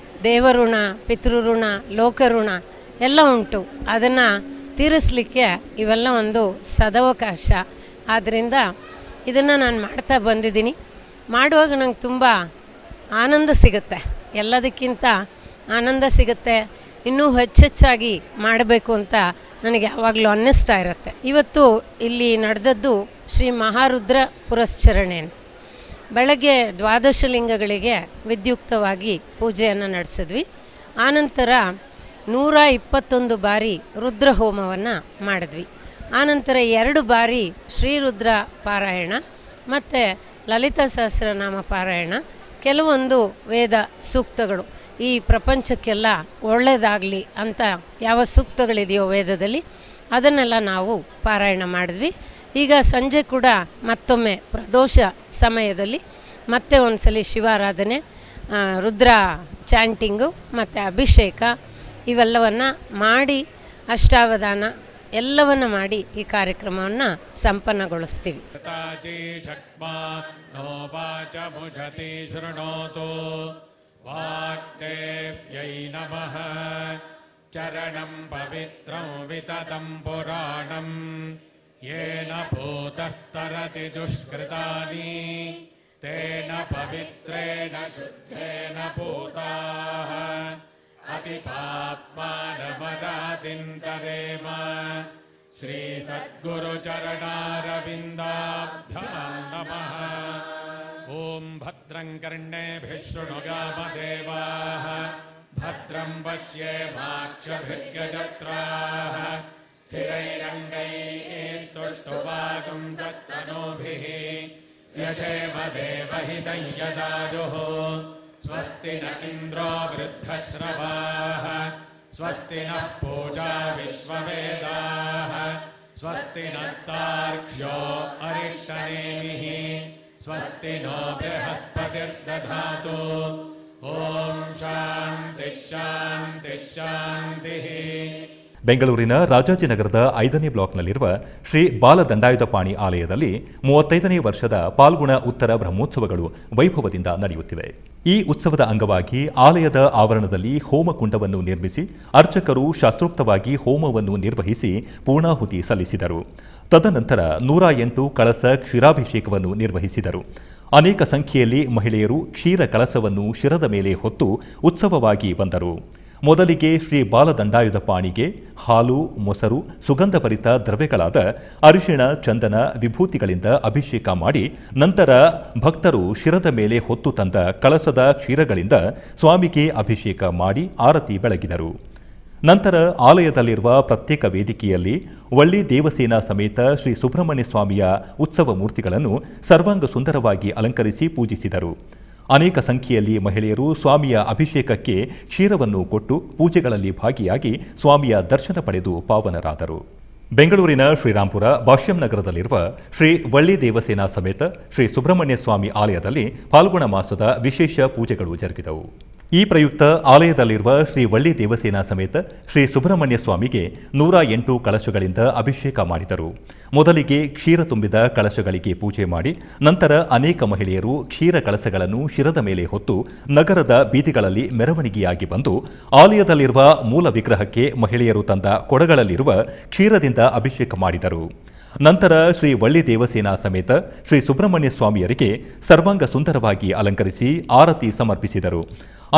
ದೇವಋಣ, ಪಿತೃಋಣ, ಲೋಕಋಣ ಎಲ್ಲ ಉಂಟು. ಅದನ್ನು ತೀರಿಸಲಿಕ್ಕೆ ಇವೆಲ್ಲ ಒಂದು ಸದವಕಾಶ. ಆದ್ದರಿಂದ ಇದನ್ನು ನಾನು ಮಾಡ್ತಾ ಬಂದಿದ್ದೀನಿ. ಮಾಡುವಾಗ ನಂಗೆ ತುಂಬ ಆನಂದ ಸಿಗುತ್ತೆ, ಎಲ್ಲದಕ್ಕಿಂತ ಆನಂದ ಸಿಗುತ್ತೆ. ಇನ್ನೂ ಹೆಚ್ಚೆಚ್ಚಾಗಿ ಮಾಡಬೇಕು ಅಂತ ನನಗೆ ಯಾವಾಗಲೂ ಅನ್ನಿಸ್ತಾ ಇರುತ್ತೆ. ಇವತ್ತು ಇಲ್ಲಿ ನಡೆದದ್ದು ಶ್ರೀ ಮಹಾರುದ್ರ ಪುರಶ್ಚರಣೆ ಅಂತ. ಬೆಳಗ್ಗೆ 12 ಲಿಂಗಗಳಿಗೆ ವಿದ್ಯುಕ್ತವಾಗಿ ಪೂಜೆಯನ್ನು ನಡೆಸಿದ್ವಿ. ಆನಂತರ 121 ಬಾರಿ ರುದ್ರ ಹೋಮವನ್ನು ಮಾಡಿದ್ವಿ. ಆನಂತರ 2 ಬಾರಿ ಶ್ರೀರುದ್ರ ಪಾರಾಯಣ ಮತ್ತು ಲಲಿತಾ ಸಹಸ್ರನಾಮ ಪಾರಾಯಣ, ಕೆಲವೊಂದು ವೇದ ಸೂಕ್ತಗಳು, ಈ ಪ್ರಪಂಚಕ್ಕೆಲ್ಲ ಒಳ್ಳೆಯದಾಗಲಿ ಅಂತ ಯಾವ ಸೂಕ್ತಗಳಿದೆಯೋ ವೇದದಲ್ಲಿ ಅದನ್ನೆಲ್ಲ ನಾವು ಪಾರಾಯಣ ಮಾಡಿದ್ವಿ. ಈಗ ಸಂಜೆ ಕೂಡ ಮತ್ತೊಮ್ಮೆ ಪ್ರದೋಷ ಸಮಯದಲ್ಲಿ ಮತ್ತೆ ಒಂದು ಸಲ ಶಿವಾರಾಧನೆ, ರುದ್ರ ಚಾಂಟಿಂಗು ಮತ್ತು ಅಭಿಷೇಕ ಇವೆಲ್ಲವನ್ನು ಮಾಡಿ ಅಷ್ಟಾವಧಾನ ಎಲ್ಲವನ್ನು ಮಾಡಿ ಈ ಕಾರ್ಯಕ್ರಮವನ್ನು ಸಂಪನ್ನಗೊಳಿಸ್ತೀವಿ. ವಾಗ್ದೇವ್ಯೈ ನಮಃ. ಚರಣಂ ಪವಿತ್ರಂ ವಿತತಂ ಪುರಾಣಂ ಯೇನ ಭೂತಸ್ತರತಿ ದುಷ್ಕೃತಾನಿ ತೇನ ಪವಿತ್ರೇಣ ಶುದ್ಧೇನ ಭೂತಾಃ ಅತಿಪಾಪ್ಮಾನಮರಾತಿಂತರೇಮ. ಶ್ರೀ ಸದ್ಗುರು ಚರಣಾರವಿಂದಾಭ್ಯಾಂ ನಮಃ. ಓಂ ಭದ್ರಂ ಕರ್ಣೇಭಿಃ ಶೃಣುಯಾಮ ದೇವಾಃ. भद्रं पश्येमाक्षभिर्यजत्राः स्थिरैरङ्गैः स्तुष्टुवागुंसस्तनूभिः यशेम देवहितं यदायुः स्वस्ति न इन्द्रो वृद्धश्रवाः स्वस्ति नः पूजा विश्ववेदाः स्वस्ति नस्तार्क्ष्यो अरिष्टनेमिः स्वस्ति नो बृहस्पतिर्दधातु ॐ शान्तिः शान्तिः शान्तिः. ಬೆಂಗಳೂರಿನ ರಾಜಾಜಿನಗರದ 5ನೇ ಬ್ಲಾಕ್ನಲ್ಲಿರುವ ಶ್ರೀ ಬಾಲದಂಡಾಯುಧಪಾಣಿ ಆಲಯದಲ್ಲಿ 35ನೇ ವರ್ಷದ ಪಾಲ್ಗುಣ ಉತ್ತರ ಬ್ರಹ್ಮೋತ್ಸವಗಳು ವೈಭವದಿಂದ ನಡೆಯುತ್ತಿವೆ. ಈ ಉತ್ಸವದ ಅಂಗವಾಗಿ ಆಲಯದ ಆವರಣದಲ್ಲಿ ಹೋಮಕುಂಡವನ್ನು ನಿರ್ಮಿಸಿ ಅರ್ಚಕರು ಶಾಸ್ತ್ರೋಕ್ತವಾಗಿ ಹೋಮವನ್ನು ನಿರ್ವಹಿಸಿ ಪೂರ್ಣಾಹುತಿ ಸಲ್ಲಿಸಿದರು. ತದನಂತರ 108 ಕಳಸ ಕ್ಷೀರಾಭಿಷೇಕವನ್ನು ನಿರ್ವಹಿಸಿದರು. ಅನೇಕ ಸಂಖ್ಯೆಯಲ್ಲಿ ಮಹಿಳೆಯರು ಕ್ಷೀರ ಕಳಸವನ್ನು ಶಿರದ ಮೇಲೆ ಹೊತ್ತು ಉತ್ಸವವಾಗಿ ಬಂದರು. ಮೊದಲಿಗೆ ಶ್ರೀ ಬಾಲದಂಡಾಯುಧಪಾಣಿಗೆ ಹಾಲು, ಮೊಸರು, ಸುಗಂಧಭರಿತ ದ್ರವ್ಯಗಳಾದ ಅರಿಶಿಣ, ಚಂದನ, ವಿಭೂತಿಗಳಿಂದ ಅಭಿಷೇಕ ಮಾಡಿ ನಂತರ ಭಕ್ತರು ಶಿರದ ಮೇಲೆ ಹೊತ್ತು ತಂದ ಕಳಸದ ಕ್ಷೀರಗಳಿಂದ ಸ್ವಾಮಿಗೆ ಅಭಿಷೇಕ ಮಾಡಿ ಆರತಿ ಬೆಳಗಿದರು. ನಂತರ ಆಲಯದಲ್ಲಿರುವ ಪ್ರತ್ಯೇಕ ವೇದಿಕೆಯಲ್ಲಿ ವಳ್ಳಿ ದೇವಸೇನಾ ಸಮೇತ ಶ್ರೀ ಸುಬ್ರಹ್ಮಣ್ಯ ಸ್ವಾಮಿಯ ಉತ್ಸವ ಮೂರ್ತಿಗಳನ್ನು ಸರ್ವಾಂಗ ಸುಂದರವಾಗಿ ಅಲಂಕರಿಸಿ ಪೂಜಿಸಿದರು. ಅನೇಕ ಸಂಖ್ಯೆಯಲ್ಲಿ ಮಹಿಳೆಯರು ಸ್ವಾಮಿಯ ಅಭಿಷೇಕಕ್ಕೆ ಕ್ಷೀರವನ್ನು ಕೊಟ್ಟು ಪೂಜೆಗಳಲ್ಲಿ ಭಾಗಿಯಾಗಿ ಸ್ವಾಮಿಯ ದರ್ಶನ ಪಡೆದು ಪಾವನರಾದರು. ಬೆಂಗಳೂರಿನ ಶ್ರೀರಾಂಪುರ ಭಾಷ್ಯಂ ನಗರದಲ್ಲಿರುವ ಶ್ರೀ ವಳ್ಳಿ ದೇವಸೇನಾ ಸಮೇತ ಶ್ರೀ ಸುಬ್ರಹ್ಮಣ್ಯ ಸ್ವಾಮಿ ಆಲಯದಲ್ಲಿ ಫಾಲ್ಗುಣ ಮಾಸದ ವಿಶೇಷ ಪೂಜೆಗಳು ಜರುಗಿದವು. ಈ ಪ್ರಯುಕ್ತ ಆಲಯದಲ್ಲಿರುವ ಶ್ರೀ ವಳ್ಳಿ ದೇವಸೇನಾ ಸಮೇತ ಶ್ರೀ ಸುಬ್ರಹ್ಮಣ್ಯ ಸ್ವಾಮಿಗೆ 108 ಕಳಶಗಳಿಂದ ಅಭಿಷೇಕ ಮಾಡಿದರು. ಮೊದಲಿಗೆ ಕ್ಷೀರ ತುಂಬಿದ ಕಳಶಗಳಿಗೆ ಪೂಜೆ ಮಾಡಿ ನಂತರ ಅನೇಕ ಮಹಿಳೆಯರು ಕ್ಷೀರ ಕಳಸಗಳನ್ನು ಶಿರದ ಮೇಲೆ ಹೊತ್ತು ನಗರದ ಬೀದಿಗಳಲ್ಲಿ ಮೆರವಣಿಗೆಯಾಗಿ ಬಂದು ಆಲಯದಲ್ಲಿರುವ ಮೂಲ ವಿಗ್ರಹಕ್ಕೆ ಮಹಿಳೆಯರು ತಂದ ಕೊಡಗಳಲ್ಲಿರುವ ಕ್ಷೀರದಿಂದ ಅಭಿಷೇಕ ಮಾಡಿದರು. ನಂತರ ಶ್ರೀ ವಳ್ಳಿ ದೇವಸೇನಾ ಸಮೇತ ಶ್ರೀ ಸುಬ್ರಹ್ಮಣ್ಯ ಸ್ವಾಮಿಯರಿಗೆ ಸರ್ವಾಂಗ ಸುಂದರವಾಗಿ ಅಲಂಕರಿಸಿ ಆರತಿ ಸಮರ್ಪಿಸಿದರು.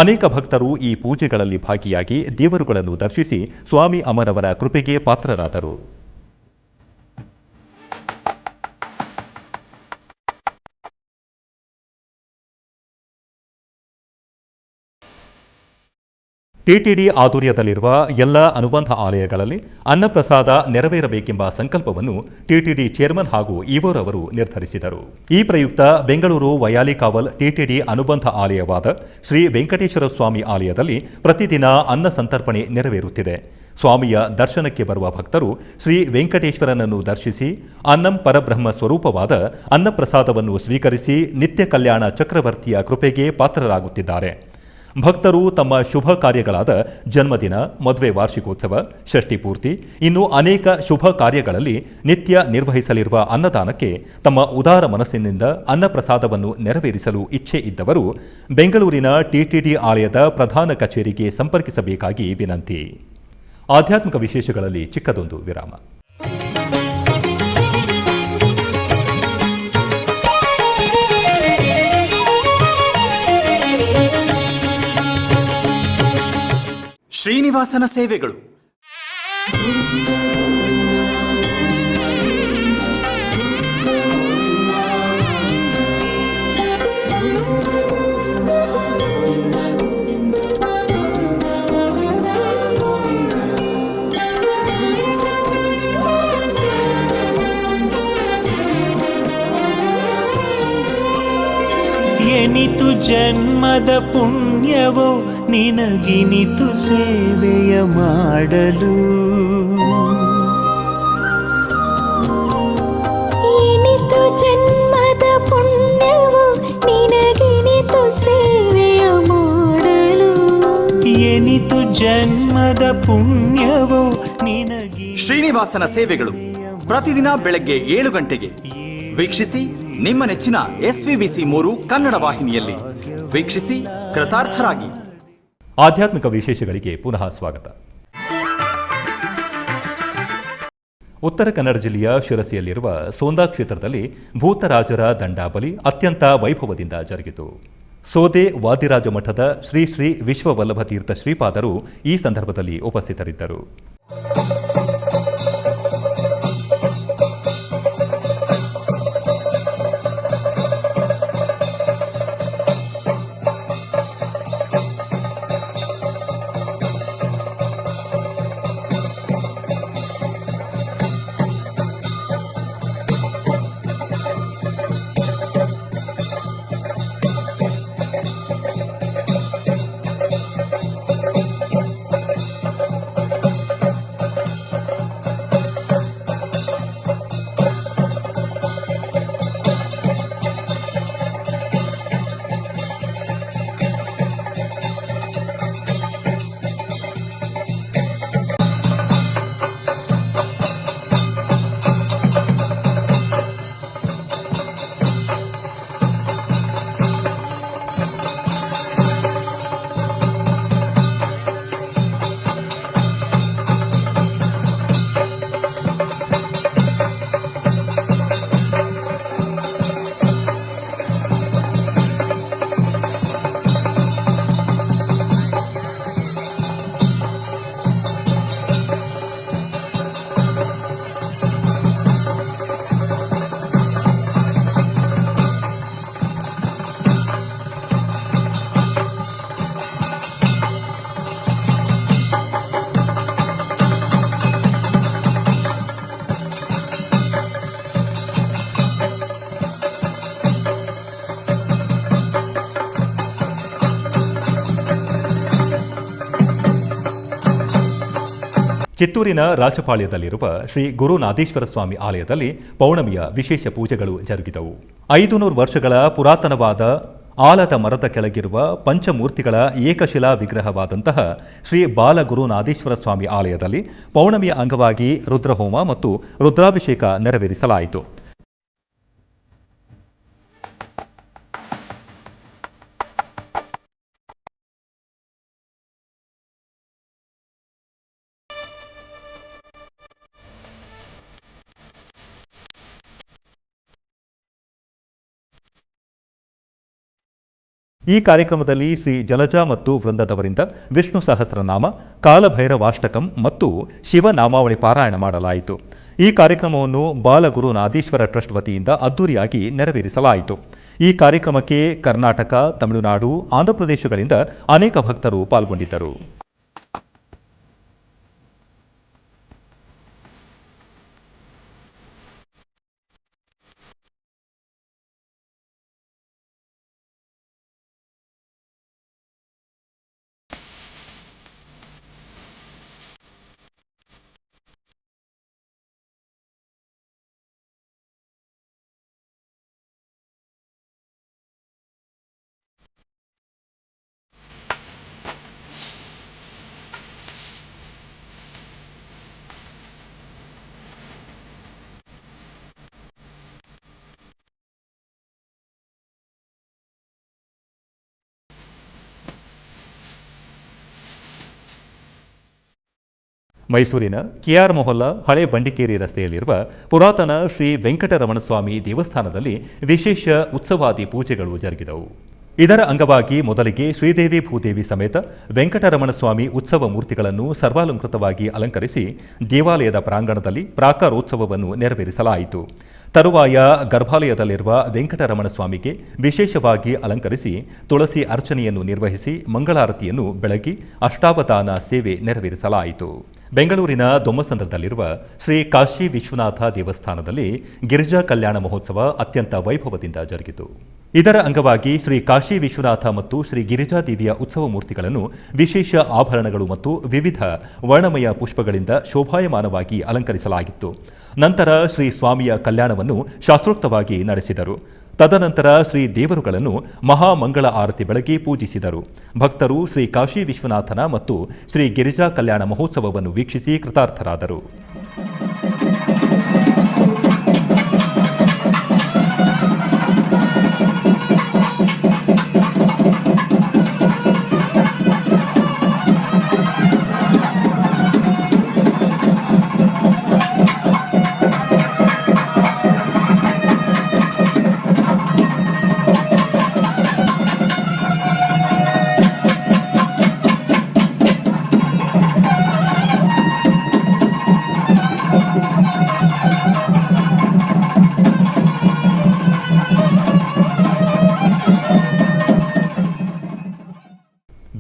ಅನೇಕ ಭಕ್ತರು ಈ ಪೂಜೆಗಳಲ್ಲಿ ಭಾಗಿಯಾಗಿ ದೇವರುಗಳನ್ನು ದರ್ಶಿಸಿ ಸ್ವಾಮಿ ಅಮ್ಮನವರ ಕೃಪೆಗೆ ಪಾತ್ರರಾದರು. ಟಿಟಿಡಿ ಆಧ್ವರ್ಯದಲ್ಲಿರುವ ಎಲ್ಲ ಅನುಬಂಧ ಆಲಯಗಳಲ್ಲಿ ಅನ್ನಪ್ರಸಾದ ನೆರವೇರಬೇಕೆಂಬ ಸಂಕಲ್ಪವನ್ನು ಟಿಟಿಡಿ ಚೇರ್ಮನ್ ಹಾಗೂ ಈವೋರವರು ನಿರ್ಧರಿಸಿದರು. ಈ ಪ್ರಯುಕ್ತ ಬೆಂಗಳೂರು ವಯಾಲಿಕಾವಲ್ ಟಿಟಿಡಿ ಅನುಬಂಧ ಆಲಯವಾದ ಶ್ರೀ ವೆಂಕಟೇಶ್ವರ ಸ್ವಾಮಿ ಆಲಯದಲ್ಲಿ ಪ್ರತಿದಿನ ಅನ್ನ ಸಂತರ್ಪಣೆ ನೆರವೇರುತ್ತಿದೆ. ಸ್ವಾಮಿಯ ದರ್ಶನಕ್ಕೆ ಬರುವ ಭಕ್ತರು ಶ್ರೀ ವೆಂಕಟೇಶ್ವರನನ್ನು ದರ್ಶಿಸಿ ಅನ್ನಂ ಪರಬ್ರಹ್ಮ ಸ್ವರೂಪವಾದ ಅನ್ನಪ್ರಸಾದವನ್ನು ಸ್ವೀಕರಿಸಿ ನಿತ್ಯ ಕಲ್ಯಾಣ ಚಕ್ರವರ್ತಿಯ ಕೃಪೆಗೆ ಪಾತ್ರರಾಗುತ್ತಿದ್ದಾರೆ. ಭಕ್ತರು ತಮ್ಮ ಶುಭ ಕಾರ್ಯಗಳಾದ ಜನ್ಮದಿನ, ಮದುವೆ ವಾರ್ಷಿಕೋತ್ಸವ, ಷಷ್ಠಿ ಪೂರ್ತಿ, ಇನ್ನು ಅನೇಕ ಶುಭ ಕಾರ್ಯಗಳಲ್ಲಿ ನಿತ್ಯ ನಿರ್ವಹಿಸಲಿರುವ ಅನ್ನದಾನಕ್ಕೆ ತಮ್ಮ ಉದಾರ ಮನಸ್ಸಿನಿಂದ ಅನ್ನಪ್ರಸಾದವನ್ನು ನೆರವೇರಿಸಲು ಇಚ್ಛೆ ಇದ್ದವರು ಬೆಂಗಳೂರಿನ ಟಿಟಿಡಿ ಆಲಯದ ಪ್ರಧಾನ ಕಚೇರಿಗೆ ಸಂಪರ್ಕಿಸಬೇಕಾಗಿ ವಿನಂತಿ. ಆಧ್ಯಾತ್ಮಿಕ ವಿಶೇಷಗಳಲ್ಲಿ ಚಿಕ್ಕದೊಂದು ವಿರಾಮ. ಶ್ರೀನಿವಾಸನ ಸೇವೆಗಳು. ಎನಿತು ಜನ್ಮದ ಪುಣ್ಯವೋ ನಿನಗಿನಿತು ಸೇವೆಯ ಮಾಡಲು. ಎನಿತು ಜನ್ಮದ ಪುಣ್ಯವೋ ನಿನಗಿನಿತು ಸೇವೆಯ ಮಾಡಲು. ಎನಿತು ಜನ್ಮದ ಪುಣ್ಯವೋ ನಿನಗಿ. ಶ್ರೀನಿವಾಸನ ಸೇವೆಗಳು ಪ್ರತಿದಿನ ಬೆಳಗ್ಗೆ 7 ಗಂಟೆಗೆ ವೀಕ್ಷಿಸಿ. ನಿಮ್ಮ ನೆಚ್ಚಿನ SVBC3 ಕನ್ನಡ ವಾಹಿನಿಯಲ್ಲಿ ವೀಕ್ಷಿಸಿ, ಕೃತಾರ್ಥರಾಗಿ. ಆಧ್ಯಾತ್ಮಿಕ ವಿಶೇಷಗಳಿಗೆ ಪುನಃ ಸ್ವಾಗತ. ಉತ್ತರ ಕನ್ನಡ ಜಿಲ್ಲೆಯ ಶಿರಸಿಯಲ್ಲಿರುವ ಸೋಂದಾ ಕ್ಷೇತ್ರದಲ್ಲಿ ಭೂತರಾಜರ ದಂಡಾಬಲಿ ಅತ್ಯಂತ ವೈಭವದಿಂದ ಜರುಗಿತು. ಸೋದೆ ವಾದಿರಾಜ ಮಠದ ಶ್ರೀ ಶ್ರೀ ವಿಶ್ವವಲ್ಲಭ ತೀರ್ಥ ಶ್ರೀಪಾದರು ಈ ಸಂದರ್ಭದಲ್ಲಿ ಉಪಸ್ಥಿತರಿದ್ದರು. ಚಿತ್ತೂರಿನ ರಾಜಪಾಳ್ಯದಲ್ಲಿರುವ ಶ್ರೀ ಗುರುನಾಥೇಶ್ವರ ಸ್ವಾಮಿ ಆಲಯದಲ್ಲಿ ಪೌರ್ಣಮಿಯ ವಿಶೇಷ ಪೂಜೆಗಳು ಜರುಗಿದವು. 500 ವರ್ಷಗಳ ಪುರಾತನವಾದ ಆಲದ ಮರದ ಕೆಳಗಿರುವ ಪಂಚಮೂರ್ತಿಗಳ ಏಕಶಿಲಾ ವಿಗ್ರಹವಾದಂತಹ ಶ್ರೀ ಬಾಲಗುರುನಾಥೇಶ್ವರ ಸ್ವಾಮಿ ಆಲಯದಲ್ಲಿ ಪೌರ್ಣಮಿಯ ಅಂಗವಾಗಿ ರುದ್ರಹೋಮ ಮತ್ತು ರುದ್ರಾಭಿಷೇಕ ನೆರವೇರಿಸಲಾಯಿತು. ಈ ಕಾರ್ಯಕ್ರಮದಲ್ಲಿ ಶ್ರೀ ಜಲಜಾ ಮತ್ತು ವೃಂದದವರಿಂದ ವಿಷ್ಣು ಸಹಸ್ರನಾಮ, ಕಾಲಭೈರವಾಷ್ಟಕಂ ಮತ್ತು ಶಿವನಾಮಾವಳಿ ಪಾರಾಯಣ ಮಾಡಲಾಯಿತು. ಈ ಕಾರ್ಯಕ್ರಮವನ್ನು ಬಾಲಗುರುನಾಥೇಶ್ವರ ಟ್ರಸ್ಟ್ ವತಿಯಿಂದ ಅದ್ದೂರಿಯಾಗಿ ನೆರವೇರಿಸಲಾಯಿತು. ಈ ಕಾರ್ಯಕ್ರಮಕ್ಕೆ ಕರ್ನಾಟಕ, ತಮಿಳುನಾಡು, ಆಂಧ್ರಪ್ರದೇಶಗಳಿಂದ ಅನೇಕ ಭಕ್ತರು ಪಾಲ್ಗೊಂಡಿದ್ದರು. ಮೈಸೂರಿನ ಕೆಆರ್ ಮೊಹಲ್ಲಾ ಹಳೆ ಬಂಡಿಕೇರಿ ರಸ್ತೆಯಲ್ಲಿರುವ ಪುರಾತನ ಶ್ರೀ ವೆಂಕಟರಮಣಸ್ವಾಮಿ ದೇವಸ್ಥಾನದಲ್ಲಿ ವಿಶೇಷ ಉತ್ಸವಾದಿ ಪೂಜೆಗಳು ಜರುಗಿದವು. ಇದರ ಅಂಗವಾಗಿ ಮೊದಲಿಗೆ ಶ್ರೀದೇವಿ ಭೂದೇವಿ ಸಮೇತ ವೆಂಕಟರಮಣಸ್ವಾಮಿ ಉತ್ಸವ ಮೂರ್ತಿಗಳನ್ನು ಸರ್ವಾಲಂಕೃತವಾಗಿ ಅಲಂಕರಿಸಿ ದೇವಾಲಯದ ಪ್ರಾಂಗಣದಲ್ಲಿ ಪ್ರಾಕಾರೋತ್ಸವವನ್ನು ನೆರವೇರಿಸಲಾಯಿತು. ತರುವಾಯ ಗರ್ಭಾಲಯದಲ್ಲಿರುವ ವೆಂಕಟರಮಣಸ್ವಾಮಿಗೆ ವಿಶೇಷವಾಗಿ ಅಲಂಕರಿಸಿ ತುಳಸಿ ಅರ್ಚನೆಯನ್ನು ನಿರ್ವಹಿಸಿ ಮಂಗಳಾರತಿಯನ್ನು ಬೆಳಗಿ ಅಷ್ಟಾವಧಾನ ಸೇವೆ ನೆರವೇರಿಸಲಾಯಿತು. ಬೆಂಗಳೂರಿನ ದೊಮ್ಮಸಂದ್ರದಲ್ಲಿರುವ ಶ್ರೀ ಕಾಶಿ ವಿಶ್ವನಾಥ ದೇವಸ್ಥಾನದಲ್ಲಿ ಗಿರಿಜಾ ಕಲ್ಯಾಣ ಮಹೋತ್ಸವ ಅತ್ಯಂತ ವೈಭವದಿಂದ ಜರುಗಿತು. ಇದರ ಅಂಗವಾಗಿ ಶ್ರೀ ಕಾಶಿ ವಿಶ್ವನಾಥ ಮತ್ತು ಶ್ರೀ ಗಿರಿಜಾದೇವಿಯ ಉತ್ಸವ ಮೂರ್ತಿಗಳನ್ನು ವಿಶೇಷ ಆಭರಣಗಳು ಮತ್ತು ವಿವಿಧ ವರ್ಣಮಯ ಪುಷ್ಪಗಳಿಂದ ಶೋಭಾಯಮಾನವಾಗಿ ಅಲಂಕರಿಸಲಾಗಿತ್ತು. ನಂತರ ಶ್ರೀ ಸ್ವಾಮಿಯ ಕಲ್ಯಾಣವನ್ನು ಶಾಸ್ತ್ರೋಕ್ತವಾಗಿ ನಡೆಸಿದರು. ತದನಂತರ ಶ್ರೀ ದೇವರುಗಳನ್ನು ಮಹಾಮಂಗಳ ಆರತಿ ಬೆಳಗಿ ಪೂಜಿಸಿದರು. ಭಕ್ತರು ಶ್ರೀ ಕಾಶಿ ವಿಶ್ವನಾಥನ ಮತ್ತು ಶ್ರೀ ಗಿರಿಜಾ ಕಲ್ಯಾಣ ಮಹೋತ್ಸವವನ್ನು ವೀಕ್ಷಿಸಿ ಕೃತಾರ್ಥರಾದರು.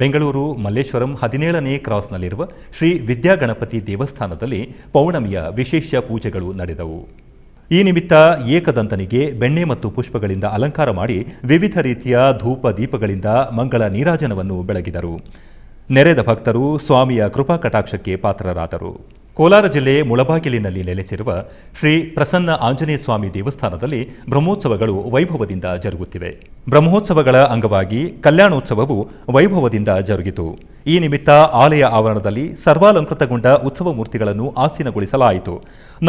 ಬೆಂಗಳೂರು ಮಲ್ಲೇಶ್ವರಂ 17ನೇ ಕ್ರಾಸ್ನಲ್ಲಿರುವ ಶ್ರೀ ವಿದ್ಯಾಗಣಪತಿ ದೇವಸ್ಥಾನದಲ್ಲಿ ಪೌರ್ಣಮಿಯ ವಿಶೇಷ ಪೂಜೆಗಳು ನಡೆದವು. ಈ ನಿಮಿತ್ತ ಏಕದಂತನಿಗೆ ಬೆಣ್ಣೆ ಮತ್ತು ಪುಷ್ಪಗಳಿಂದ ಅಲಂಕಾರ ಮಾಡಿ ವಿವಿಧ ರೀತಿಯ ಧೂಪ ದೀಪಗಳಿಂದ ಮಂಗಳ ನೀರಾಜನವನ್ನು ಬೆಳಗಿದರು. ನೆರೆದ ಭಕ್ತರು ಸ್ವಾಮಿಯ ಕೃಪಾ ಕಟಾಕ್ಷಕ್ಕೆ ಪಾತ್ರರಾದರು. ಕೋಲಾರ ಜಿಲ್ಲೆ ಮುಳಬಾಗಿಲಿನಲ್ಲಿ ನೆಲೆಸಿರುವ ಶ್ರೀ ಪ್ರಸನ್ನ ಆಂಜನೇಯ ಸ್ವಾಮಿ ದೇವಸ್ಥಾನದಲ್ಲಿ ಬ್ರಹ್ಮೋತ್ಸವಗಳು ವೈಭವದಿಂದ ಜರುಗುತ್ತಿವೆ. ಬ್ರಹ್ಮೋತ್ಸವಗಳ ಅಂಗವಾಗಿ ಕಲ್ಯಾಣೋತ್ಸವವು ವೈಭವದಿಂದ ಜರುಗಿತು. ಈ ನಿಮಿತ್ತ ಆಲಯ ಆವರಣದಲ್ಲಿ ಸರ್ವಾಲಂಕೃತಗೊಂಡ ಉತ್ಸವ ಮೂರ್ತಿಗಳನ್ನು ಆಸೀನಗೊಳಿಸಲಾಯಿತು.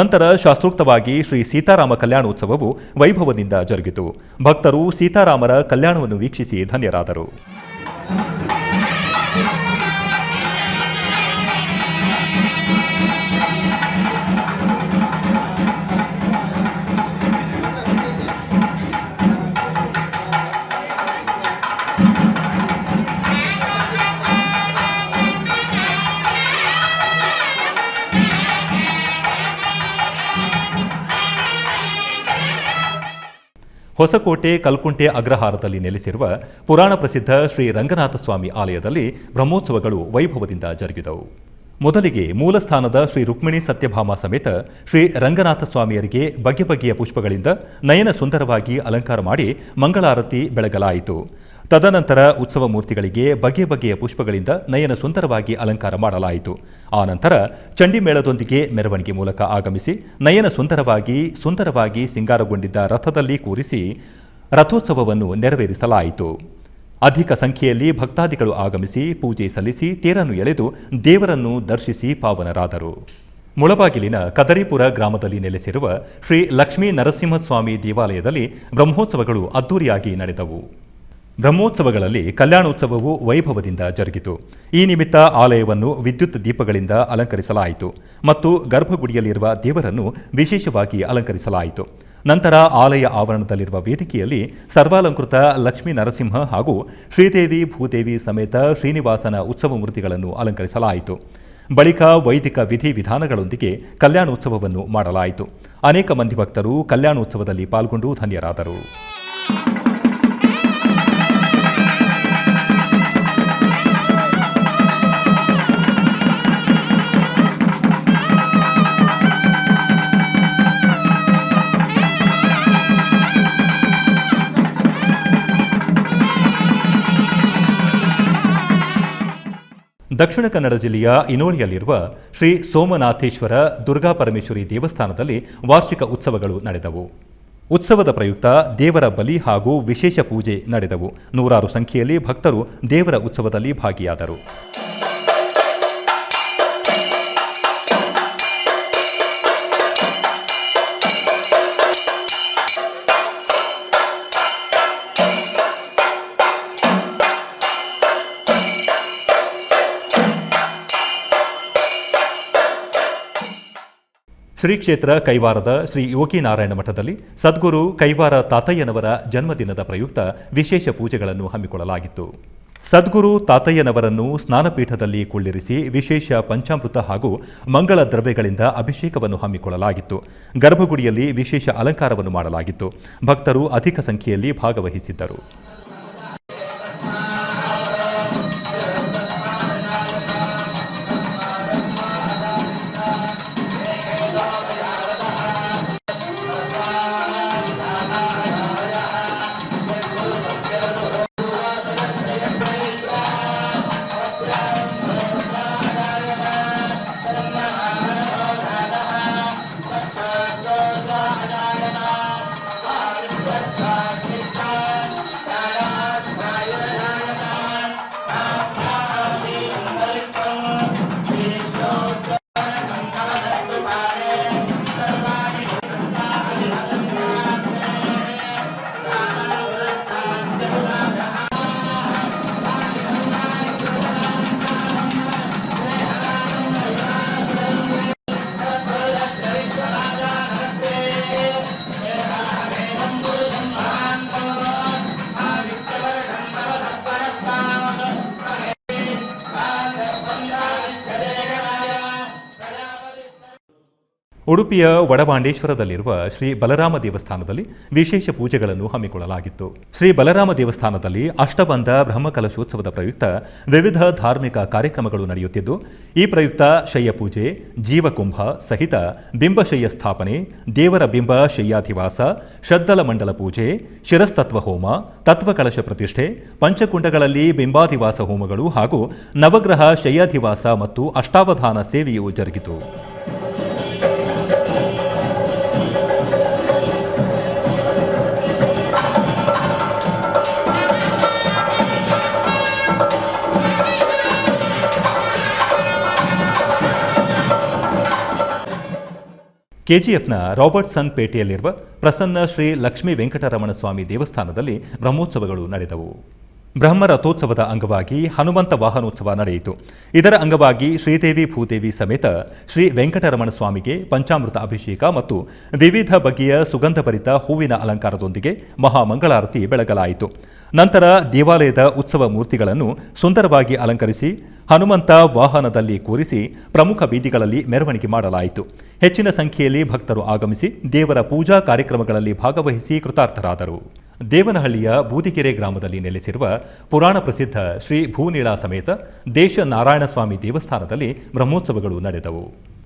ನಂತರ ಶಾಸ್ತ್ರೋಕ್ತವಾಗಿ ಶ್ರೀ ಸೀತಾರಾಮ ಕಲ್ಯಾಣೋತ್ಸವವು ವೈಭವದಿಂದ ಜರುಗಿತು. ಭಕ್ತರು ಸೀತಾರಾಮರ ಕಲ್ಯಾಣವನ್ನು ವೀಕ್ಷಿಸಿ ಧನ್ಯರಾದರು. ಹೊಸಕೋಟೆ ಕಲ್ಕುಂಟೆ ಅಗ್ರಹಾರದಲ್ಲಿ ನೆಲೆಸಿರುವ ಪುರಾಣ ಪ್ರಸಿದ್ಧ ಶ್ರೀ ರಂಗನಾಥ ಸ್ವಾಮಿ ಆಲಯದಲ್ಲಿ ಬ್ರಹ್ಮೋತ್ಸವಗಳು ವೈಭವದಿಂದ ಜರುಗಿದವು. ಮೊದಲಿಗೆ ಮೂಲಸ್ಥಾನದ ಶ್ರೀ ರುಕ್ಮಿಣಿ ಸತ್ಯಭಾಮ ಸಮೇತ ಶ್ರೀ ರಂಗನಾಥ ಸ್ವಾಮಿಯರಿಗೆ ಬಗೆ ಬಗೆಯ ಪುಷ್ಪಗಳಿಂದ ನಯನ ಸುಂದರವಾಗಿ ಅಲಂಕಾರ ಮಾಡಿ ಮಂಗಳಾರತಿ ಬೆಳಗಲಾಯಿತು. ತದನಂತರ ಉತ್ಸವ ಮೂರ್ತಿಗಳಿಗೆ ಬಗೆ ಬಗೆಯ ಪುಷ್ಪಗಳಿಂದ ನಯನ ಸುಂದರವಾಗಿ ಅಲಂಕಾರ ಮಾಡಲಾಯಿತು. ಆನಂತರ ಚಂಡಿಮೇಳದೊಂದಿಗೆ ಮೆರವಣಿಗೆ ಮೂಲಕ ಆಗಮಿಸಿ ನಯನ ಸುಂದರವಾಗಿ ಸಿಂಗಾರಗೊಂಡಿದ್ದ ರಥದಲ್ಲಿ ಕೂರಿಸಿ ರಥೋತ್ಸವವನ್ನು ನೆರವೇರಿಸಲಾಯಿತು. ಅಧಿಕ ಸಂಖ್ಯೆಯಲ್ಲಿ ಭಕ್ತಾದಿಗಳು ಆಗಮಿಸಿ ಪೂಜೆ ಸಲ್ಲಿಸಿ ತೇರನ್ನು ಎಳೆದು ದೇವರನ್ನು ದರ್ಶಿಸಿ ಪಾವನರಾದರು. ಮುಳಬಾಗಿಲಿನ ಕದರಿಪುರ ಗ್ರಾಮದಲ್ಲಿ ನೆಲೆಸಿರುವ ಶ್ರೀ ಲಕ್ಷ್ಮೀ ನರಸಿಂಹಸ್ವಾಮಿ ದೇವಾಲಯದಲ್ಲಿ ಬ್ರಹ್ಮೋತ್ಸವಗಳು ಅದ್ದೂರಿಯಾಗಿ ನಡೆದವು. ಬ್ರಹ್ಮೋತ್ಸವಗಳಲ್ಲಿ ಕಲ್ಯಾಣೋತ್ಸವವು ವೈಭವದಿಂದ ಜರುಗಿತು. ಈ ನಿಮಿತ್ತ ಆಲಯವನ್ನು ವಿದ್ಯುತ್ ದೀಪಗಳಿಂದ ಅಲಂಕರಿಸಲಾಯಿತು ಮತ್ತು ಗರ್ಭಗುಡಿಯಲ್ಲಿರುವ ದೇವರನ್ನು ವಿಶೇಷವಾಗಿ ಅಲಂಕರಿಸಲಾಯಿತು. ನಂತರ ಆಲಯ ಆವರಣದಲ್ಲಿರುವ ವೇದಿಕೆಯಲ್ಲಿ ಸರ್ವಾಲಂಕೃತ ಲಕ್ಷ್ಮೀ ನರಸಿಂಹ ಹಾಗೂ ಶ್ರೀದೇವಿ ಭೂದೇವಿ ಸಮೇತ ಶ್ರೀನಿವಾಸನ ಉತ್ಸವ ಮೂರ್ತಿಗಳನ್ನು ಅಲಂಕರಿಸಲಾಯಿತು. ಬಳಿಕ ವೈದಿಕ ವಿಧಿವಿಧಾನಗಳೊಂದಿಗೆ ಕಲ್ಯಾಣೋತ್ಸವವನ್ನು ಮಾಡಲಾಯಿತು. ಅನೇಕ ಮಂದಿ ಭಕ್ತರು ಕಲ್ಯಾಣೋತ್ಸವದಲ್ಲಿ ಪಾಲ್ಗೊಂಡು ಧನ್ಯರಾದರು. ದಕ್ಷಿಣ ಕನ್ನಡ ಜಿಲ್ಲೆಯ ಇನೋಳಿಯಲ್ಲಿರುವ ಶ್ರೀ ಸೋಮನಾಥೇಶ್ವರ ದುರ್ಗಾಪರಮೇಶ್ವರಿ ದೇವಸ್ಥಾನದಲ್ಲಿ ವಾರ್ಷಿಕ ಉತ್ಸವಗಳು ನಡೆದವು. ಉತ್ಸವದ ಪ್ರಯುಕ್ತ ದೇವರ ಬಲಿ ಹಾಗೂ ವಿಶೇಷ ಪೂಜೆ ನಡೆದವು. ನೂರಾರು ಸಂಖ್ಯೆಯಲ್ಲಿ ಭಕ್ತರು ದೇವರ ಉತ್ಸವದಲ್ಲಿ ಭಾಗಿಯಾದರು. ಶ್ರೀ ಕ್ಷೇತ್ರ ಕೈವಾರದ ಶ್ರೀ ಯೋಗಿನಾರಾಯಣ ಮಠದಲ್ಲಿ ಸದ್ಗುರು ಕೈವಾರ ತಾತಯ್ಯನವರ ಜನ್ಮದಿನದ ಪ್ರಯುಕ್ತ ವಿಶೇಷ ಪೂಜೆಗಳನ್ನು ಹಮ್ಮಿಕೊಳ್ಳಲಾಗಿತ್ತು. ಸದ್ಗುರು ತಾತಯ್ಯನವರನ್ನು ಸ್ನಾನಪೀಠದಲ್ಲಿ ಕುಳ್ಳಿರಿಸಿ ವಿಶೇಷ ಪಂಚಾಮೃತ ಹಾಗೂ ಮಂಗಳ ದ್ರವ್ಯಗಳಿಂದ ಅಭಿಷೇಕವನ್ನು ಹಮ್ಮಿಕೊಳ್ಳಲಾಗಿತ್ತು. ಗರ್ಭಗುಡಿಯಲ್ಲಿ ವಿಶೇಷ ಅಲಂಕಾರವನ್ನು ಮಾಡಲಾಗಿತ್ತು. ಭಕ್ತರು ಅಧಿಕ ಸಂಖ್ಯೆಯಲ್ಲಿ ಭಾಗವಹಿಸಿದ್ದರು. ಉಡುಪಿಯ ವಡಬಾಂಡೇಶ್ವರದಲ್ಲಿರುವ ಶ್ರೀ ಬಲರಾಮ ದೇವಸ್ಥಾನದಲ್ಲಿ ವಿಶೇಷ ಪೂಜೆಗಳನ್ನು ಹಮ್ಮಿಕೊಳ್ಳಲಾಗಿತ್ತು. ಶ್ರೀ ಬಲರಾಮ ದೇವಸ್ಥಾನದಲ್ಲಿ ಅಷ್ಟಬಂಧ ಬ್ರಹ್ಮಕಲಶೋತ್ಸವದ ಪ್ರಯುಕ್ತ ವಿವಿಧ ಧಾರ್ಮಿಕ ಕಾರ್ಯಕ್ರಮಗಳು ನಡೆಯುತ್ತಿದ್ದು, ಈ ಪ್ರಯುಕ್ತ ಶಯ್ಯಪೂಜೆ, ಜೀವಕುಂಭ ಸಹಿತ ಬಿಂಬಶಯ್ಯ ಸ್ಥಾಪನೆ, ದೇವರ ಬಿಂಬ ಶಯ್ಯಾಧಿವಾಸ, ಶ್ರದ್ದಲ ಮಂಡಲ ಪೂಜೆ, ಶಿರಸ್ತತ್ವ ಹೋಮ, ತತ್ವಕಲಶ ಪ್ರತಿಷ್ಠೆ, ಪಂಚಕುಂಡಗಳಲ್ಲಿ ಬಿಂಬಾಧಿವಾಸ ಹೋಮಗಳು ಹಾಗೂ ನವಗ್ರಹ ಶಯ್ಯಾಧಿವಾಸ ಮತ್ತು ಅಷ್ಟಾವಧಾನ ಸೇವೆಯು ಜರುಗಿತು. ಕೆಜಿಎಫ್ನ ರಾಬರ್ಟ್ಸನ್ ಪೇಟೆಯಲ್ಲಿರುವ ಪ್ರಸನ್ನ ಶ್ರೀ ಲಕ್ಷ್ಮೀ ವೆಂಕಟರಮಣ ಸ್ವಾಮಿ ದೇವಸ್ಥಾನದಲ್ಲಿ ಬ್ರಹ್ಮೋತ್ಸವಗಳು ನಡೆದವು. ಬ್ರಹ್ಮ ರಥೋತ್ಸವದ ಅಂಗವಾಗಿ ಹನುಮಂತ ವಾಹನೋತ್ಸವ ನಡೆಯಿತು. ಇದರ ಅಂಗವಾಗಿ ಶ್ರೀದೇವಿ ಭೂದೇವಿ ಸಮೇತ ಶ್ರೀ ವೆಂಕಟರಮಣ ಸ್ವಾಮಿಗೆ ಪಂಚಾಮೃತ ಅಭಿಷೇಕ ಮತ್ತು ವಿವಿಧ ಬಗೆಯ ಸುಗಂಧಭರಿತ ಹೂವಿನ ಅಲಂಕಾರದೊಂದಿಗೆ ಮಹಾಮಂಗಳಾರತಿ ಬೆಳಗಲಾಯಿತು. ನಂತರ ದೇವಾಲಯದ ಉತ್ಸವ ಮೂರ್ತಿಗಳನ್ನು ಸುಂದರವಾಗಿ ಅಲಂಕರಿಸಿ ಹನುಮಂತ ವಾಹನದಲ್ಲಿ ಕೂರಿಸಿ ಪ್ರಮುಖ ಬೀದಿಗಳಲ್ಲಿ ಮೆರವಣಿಗೆ ಮಾಡಲಾಯಿತು. ಹೆಚ್ಚಿನ ಸಂಖ್ಯೆಯಲ್ಲಿ ಭಕ್ತರು ಆಗಮಿಸಿ ದೇವರ ಪೂಜಾ ಕಾರ್ಯಕ್ರಮಗಳಲ್ಲಿ ಭಾಗವಹಿಸಿ ಕೃತಾರ್ಥರಾದರು. ದೇವನಹಳ್ಳಿಯ ಬೂದಿಗೆರೆ ಗ್ರಾಮದಲ್ಲಿ ನೆಲೆಸಿರುವ ಪುರಾಣ ಪ್ರಸಿದ್ಧ ಶ್ರೀ ಭೂನೀಳಾ ಸಮೇತ ದೇಶ ನಾರಾಯಣಸ್ವಾಮಿ ದೇವಸ್ಥಾನದಲ್ಲಿ ಬ್ರಹ್ಮೋತ್ಸವಗಳು ನಡೆದವು.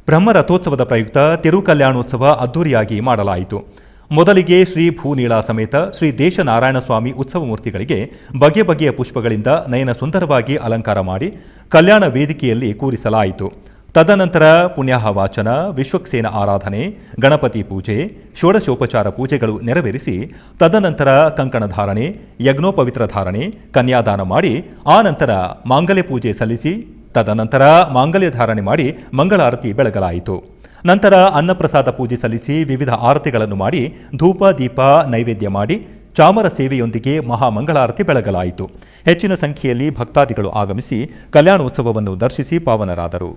ಬ್ರಹ್ಮ ರಥೋತ್ಸವದ ಪ್ರಯುಕ್ತ ತಿರುಕಲ್ಯಾಣೋತ್ಸವ ಅದ್ದೂರಿಯಾಗಿ ಮಾಡಲಾಯಿತು. ಮೊದಲಿಗೆ ಶ್ರೀ ಭೂನೀಳಾ ಸಮೇತ ಶ್ರೀ ದೇಶನಾರಾಯಣ ಸ್ವಾಮಿ ಉತ್ಸವ ಮೂರ್ತಿಗಳಿಗೆ ಬಗೆ ಬಗೆಯ ಪುಷ್ಪಗಳಿಂದ ನಯನ ಸುಂದರವಾಗಿ ಅಲಂಕಾರ ಮಾಡಿ ಕಲ್ಯಾಣ ವೇದಿಕೆಯಲ್ಲಿ ಕೂರಿಸಲಾಯಿತು. ತದನಂತರ ಪುಣ್ಯಾಹ ವಾಚನ, ವಿಶ್ವಕ್ಸೇನ ಆರಾಧನೆ, ಗಣಪತಿ ಪೂಜೆ, ಷೋಡಶೋಪಚಾರ ಪೂಜೆಗಳು ನೆರವೇರಿಸಿ ತದನಂತರ ಕಂಕಣ ಧಾರಣೆ, ಯಜ್ಞೋಪವಿತ್ರ ಧಾರಣೆ, ಕನ್ಯಾದಾನ ಮಾಡಿ ಆ ನಂತರ ಮಾಂಗಲ್ಯ ಪೂಜೆ ಸಲ್ಲಿಸಿ ತದನಂತರ ಮಾಂಗಲ್ಯ ಧಾರಣೆ ಮಾಡಿ ಮಂಗಳಾರತಿ ಬೆಳಗಲಾಯಿತು. ನಂತರ ಅನ್ನಪ್ರಸಾದ ಪೂಜೆ ಸಲ್ಲಿಸಿ ವಿವಿಧ ಆರತಿಗಳನ್ನು ಮಾಡಿ ಧೂಪ ದೀಪ ನೈವೇದ್ಯ ಮಾಡಿ ಚಾಮರ ಸೇವೆಯೊಂದಿಗೆ ಮಹಾಮಂಗಳಾರತಿ ಬೆಳಗಲಾಯಿತು. ಹೆಚ್ಚಿನ ಸಂಖ್ಯೆಯಲ್ಲಿ ಭಕ್ತಾದಿಗಳು ಆಗಮಿಸಿ ಕಲ್ಯಾಣೋತ್ಸವವನ್ನು ದರ್ಶಿಸಿ ಪಾವನರಾದರು.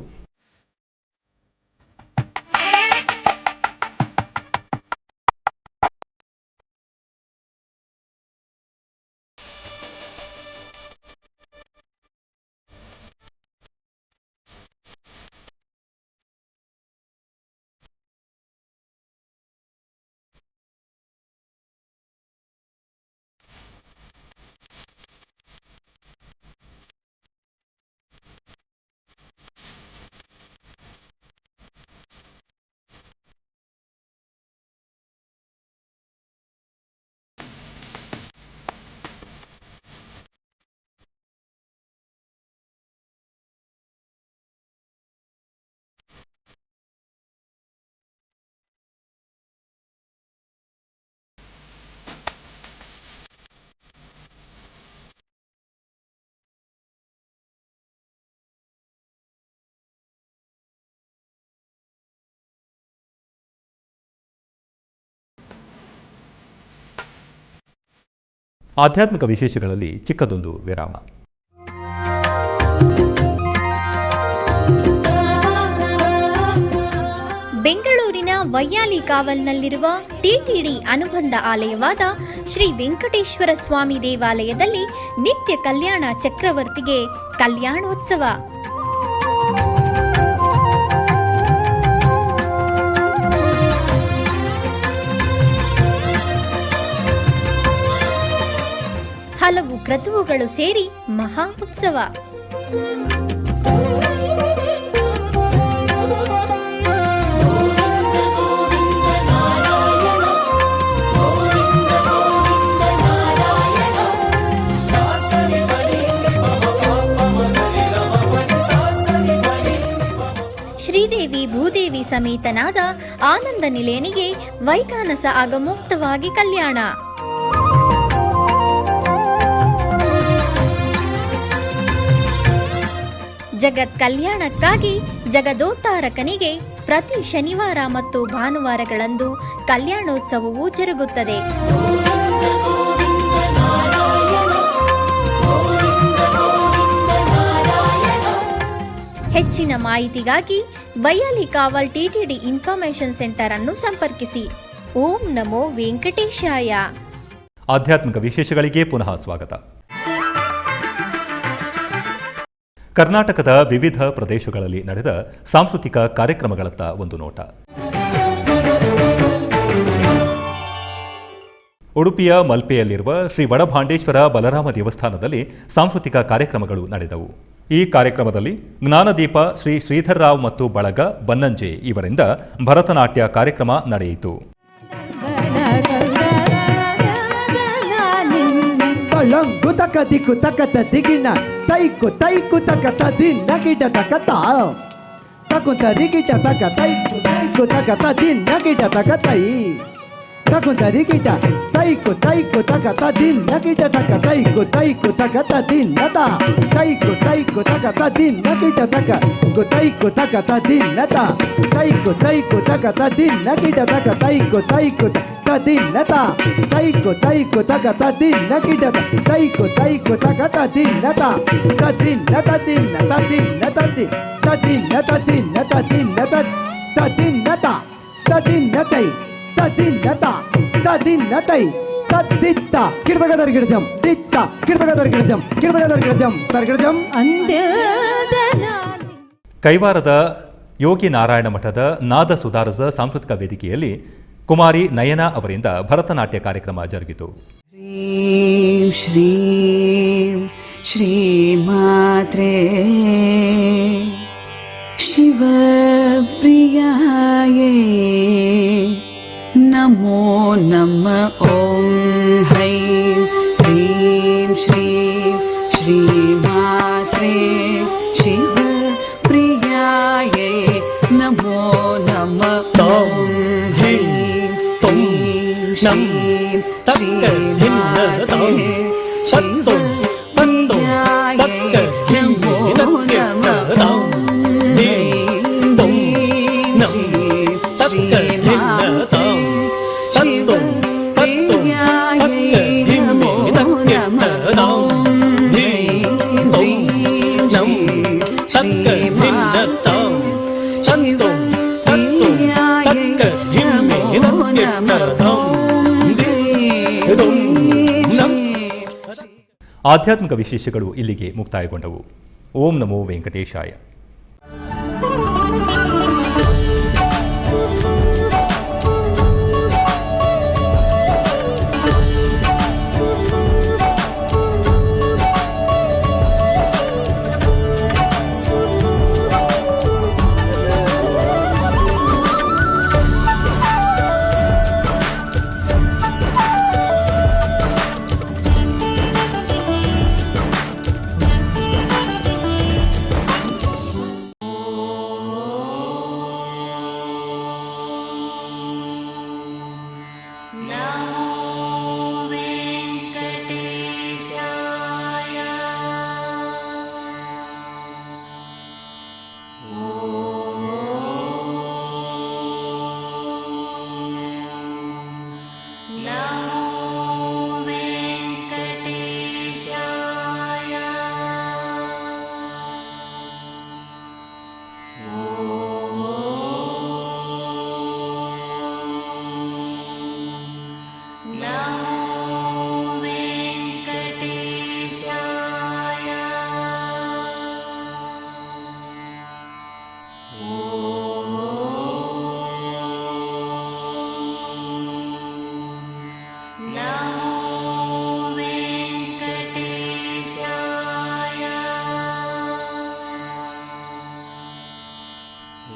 ಆಧ್ಯಾತ್ಮಿಕ ವಿಶೇಷಗಳಲ್ಲಿ ಚಿಕ್ಕದೊಂದು ವಿರಾಮ. ಬೆಂಗಳೂರಿನ ವೈಯಾಲಿ ಕಾವಲ್ನಲ್ಲಿರುವ ಟಿಟಿಡಿ ಅನುಬಂಧ ಆಲಯವಾದ ಶ್ರೀ ವೆಂಕಟೇಶ್ವರ ಸ್ವಾಮಿ ದೇವಾಲಯದಲ್ಲಿ ನಿತ್ಯ ಕಲ್ಯಾಣ ಚಕ್ರವರ್ತಿಗೆ ಕಲ್ಯಾಣೋತ್ಸವ. ಹಲವು ಕ್ರತುವುಗಳು ಸೇರಿ ಮಹಾ ಉತ್ಸವ. ಶ್ರೀದೇವಿ ಭೂದೇವಿ ಸಮೇತನಾದ ಆನಂದ ನಿಲಯನಿಗೆ ವೈಖಾನಸ ಆಗಮೋಕ್ತವಾಗಿ ಕಲ್ಯಾಣ. ಜಗತ್ ಕಲ್ಯಾಣಕ್ಕಾಗಿ ಜಗದೋತ್ತಾರಕನಿಗೆ ಪ್ರತಿ ಶನಿವಾರ ಮತ್ತು ಭಾನುವಾರಗಳಂದು ಕಲ್ಯಾಣೋತ್ಸವವು ಜರುಗುತ್ತದೆ. ಹೆಚ್ಚಿನ ಮಾಹಿತಿಗಾಗಿ ವೈಯಾಲಿ ಕಾವಲ್ ಟಿಟಿಡಿ ಇನ್ಫಾರ್ಮೇಶನ್ ಸೆಂಟರ್ ಅನ್ನು ಸಂಪರ್ಕಿಸಿ. ಓಂ ನಮೋ ವೆಂಕಟೇಶಾಯ. ಆಧ್ಯಾತ್ಮಿಕ ವಿಶೇಷಗಳಿಗೆ ಪುನಃ ಸ್ವಾಗತ. ಕರ್ನಾಟಕದ ವಿವಿಧ ಪ್ರದೇಶಗಳಲ್ಲಿ ನಡೆದ ಸಾಂಸ್ಕೃತಿಕ ಕಾರ್ಯಕ್ರಮಗಳತ್ತ ಒಂದು ನೋಟ. ಉಡುಪಿಯ ಮಲ್ಪೆಯಲ್ಲಿರುವ ಶ್ರೀ ವಡಭಾಂಡೇಶ್ವರ ಬಲರಾಮ ದೇವಸ್ಥಾನದಲ್ಲಿ ಸಾಂಸ್ಕೃತಿಕ ಕಾರ್ಯಕ್ರಮಗಳು ನಡೆದವು. ಈ ಕಾರ್ಯಕ್ರಮದಲ್ಲಿ ಜ್ಞಾನದೀಪ ಶ್ರೀ ಶ್ರೀಧರ್ರಾವ್ ಮತ್ತು ಬಳಗ ಬನ್ನಂಜೆ ಇವರಿಂದ ಭರತನಾಟ್ಯ ಕಾರ್ಯಕ್ರಮ ನಡೆಯಿತು. ಲಂಗು ತಕ ದಿಕ್ಕು ತಕತ ದಿಗಿನ ತೈಕು ತೈಕು ತಕತ ದಿನ ಗಿಡ ತಕತ ತಕುಂತ ದಿಗಿಟ ತಕ ತೈಕು ತೈಕು ತಕತ ದಿನ ಗಿಡ ತಕ ತೈ ತಕುಂತ ದಿಗಿಟ ತೈಕು ತೈಕು ತಕತ ದಿನ ಗಿಡ ತಕ ತೈಕು ತೈಕು ತಕತ ದಿನ ತ ತೈಕು ತೈಕು ತಕತ ದಿನ ಗಿಡ ತಕ ಗು ತೈಕು ತಕತ ದಿನ ತ ತೈಕು ತೈಕು ತಕತ ದಿನ ಗಿಡ ತಕ ತೈಕು ತೈಕು ದಿನ್ನತ ತೈಕು ತೈಕು ತಕತ ದಿನ್ನ ಗಿಡತ ತೈಕು ತೈಕು ತಕತ ದಿನ್ನತ ತದಿನ್ನತ ದಿನ್ನತ ದಿನ್ನತ ತದಿನ್ನತ ದಿನ್ನತ ದಿನ್ನತ ತದಿನ್ನತ ತದಿನ್ನತೈ ತದಿನ್ನತ ತದಿನ್ನತೈ ತದ್ದಿತ್ತ ಕಿಡ್ಬಗದರ್ ಗಿಡಜಂ ದಿತ್ತ ಕಿಡ್ಬಗದರ್ ಗಿಡಜಂ ಕಿಡ್ಬಗದರ್ ಗಿಡಜಂ ತರ್ಗಿಡಜಂ ಕೈವಾರದ ಯೋಗಿ ನಾರಾಯಣ ಮಠದ ನಾದ ಸುಧಾರಸ ಸಾಂಸ್ಕೃತಿಕ ವೇದಿಕೆಯಲ್ಲಿ ಕುಮಾರಿ ನಯನ ಅವರಿಂದ ಭರತನಾಟ್ಯ ಕಾರ್ಯಕ್ರಮ ಜರುಗಿತು. ಶ್ರೀಂ ಶ್ರೀ ಮಾತ್ರೇ ಶಿವಪ್ರಿಯಾಯೇ ನಮೋ नमो नमः ॐ हैं ह्रीं श्रीं श्रीमात्रे शिवप्रियायै नमो नमः ॐ हैं ह्रीं श्रीं श्रीमात्रे शिवप्रियायै नमो नमः ॐ ಆಧ್ಯಾತ್ಮಿಕ ವಿಶೇಷಗಳು ಇಲ್ಲಿಗೆ ಮುಕ್ತಾಯಗೊಂಡವು. ಓಂ ನಮೋ ವೆಂಕಟೇಶಾಯ.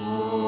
Oh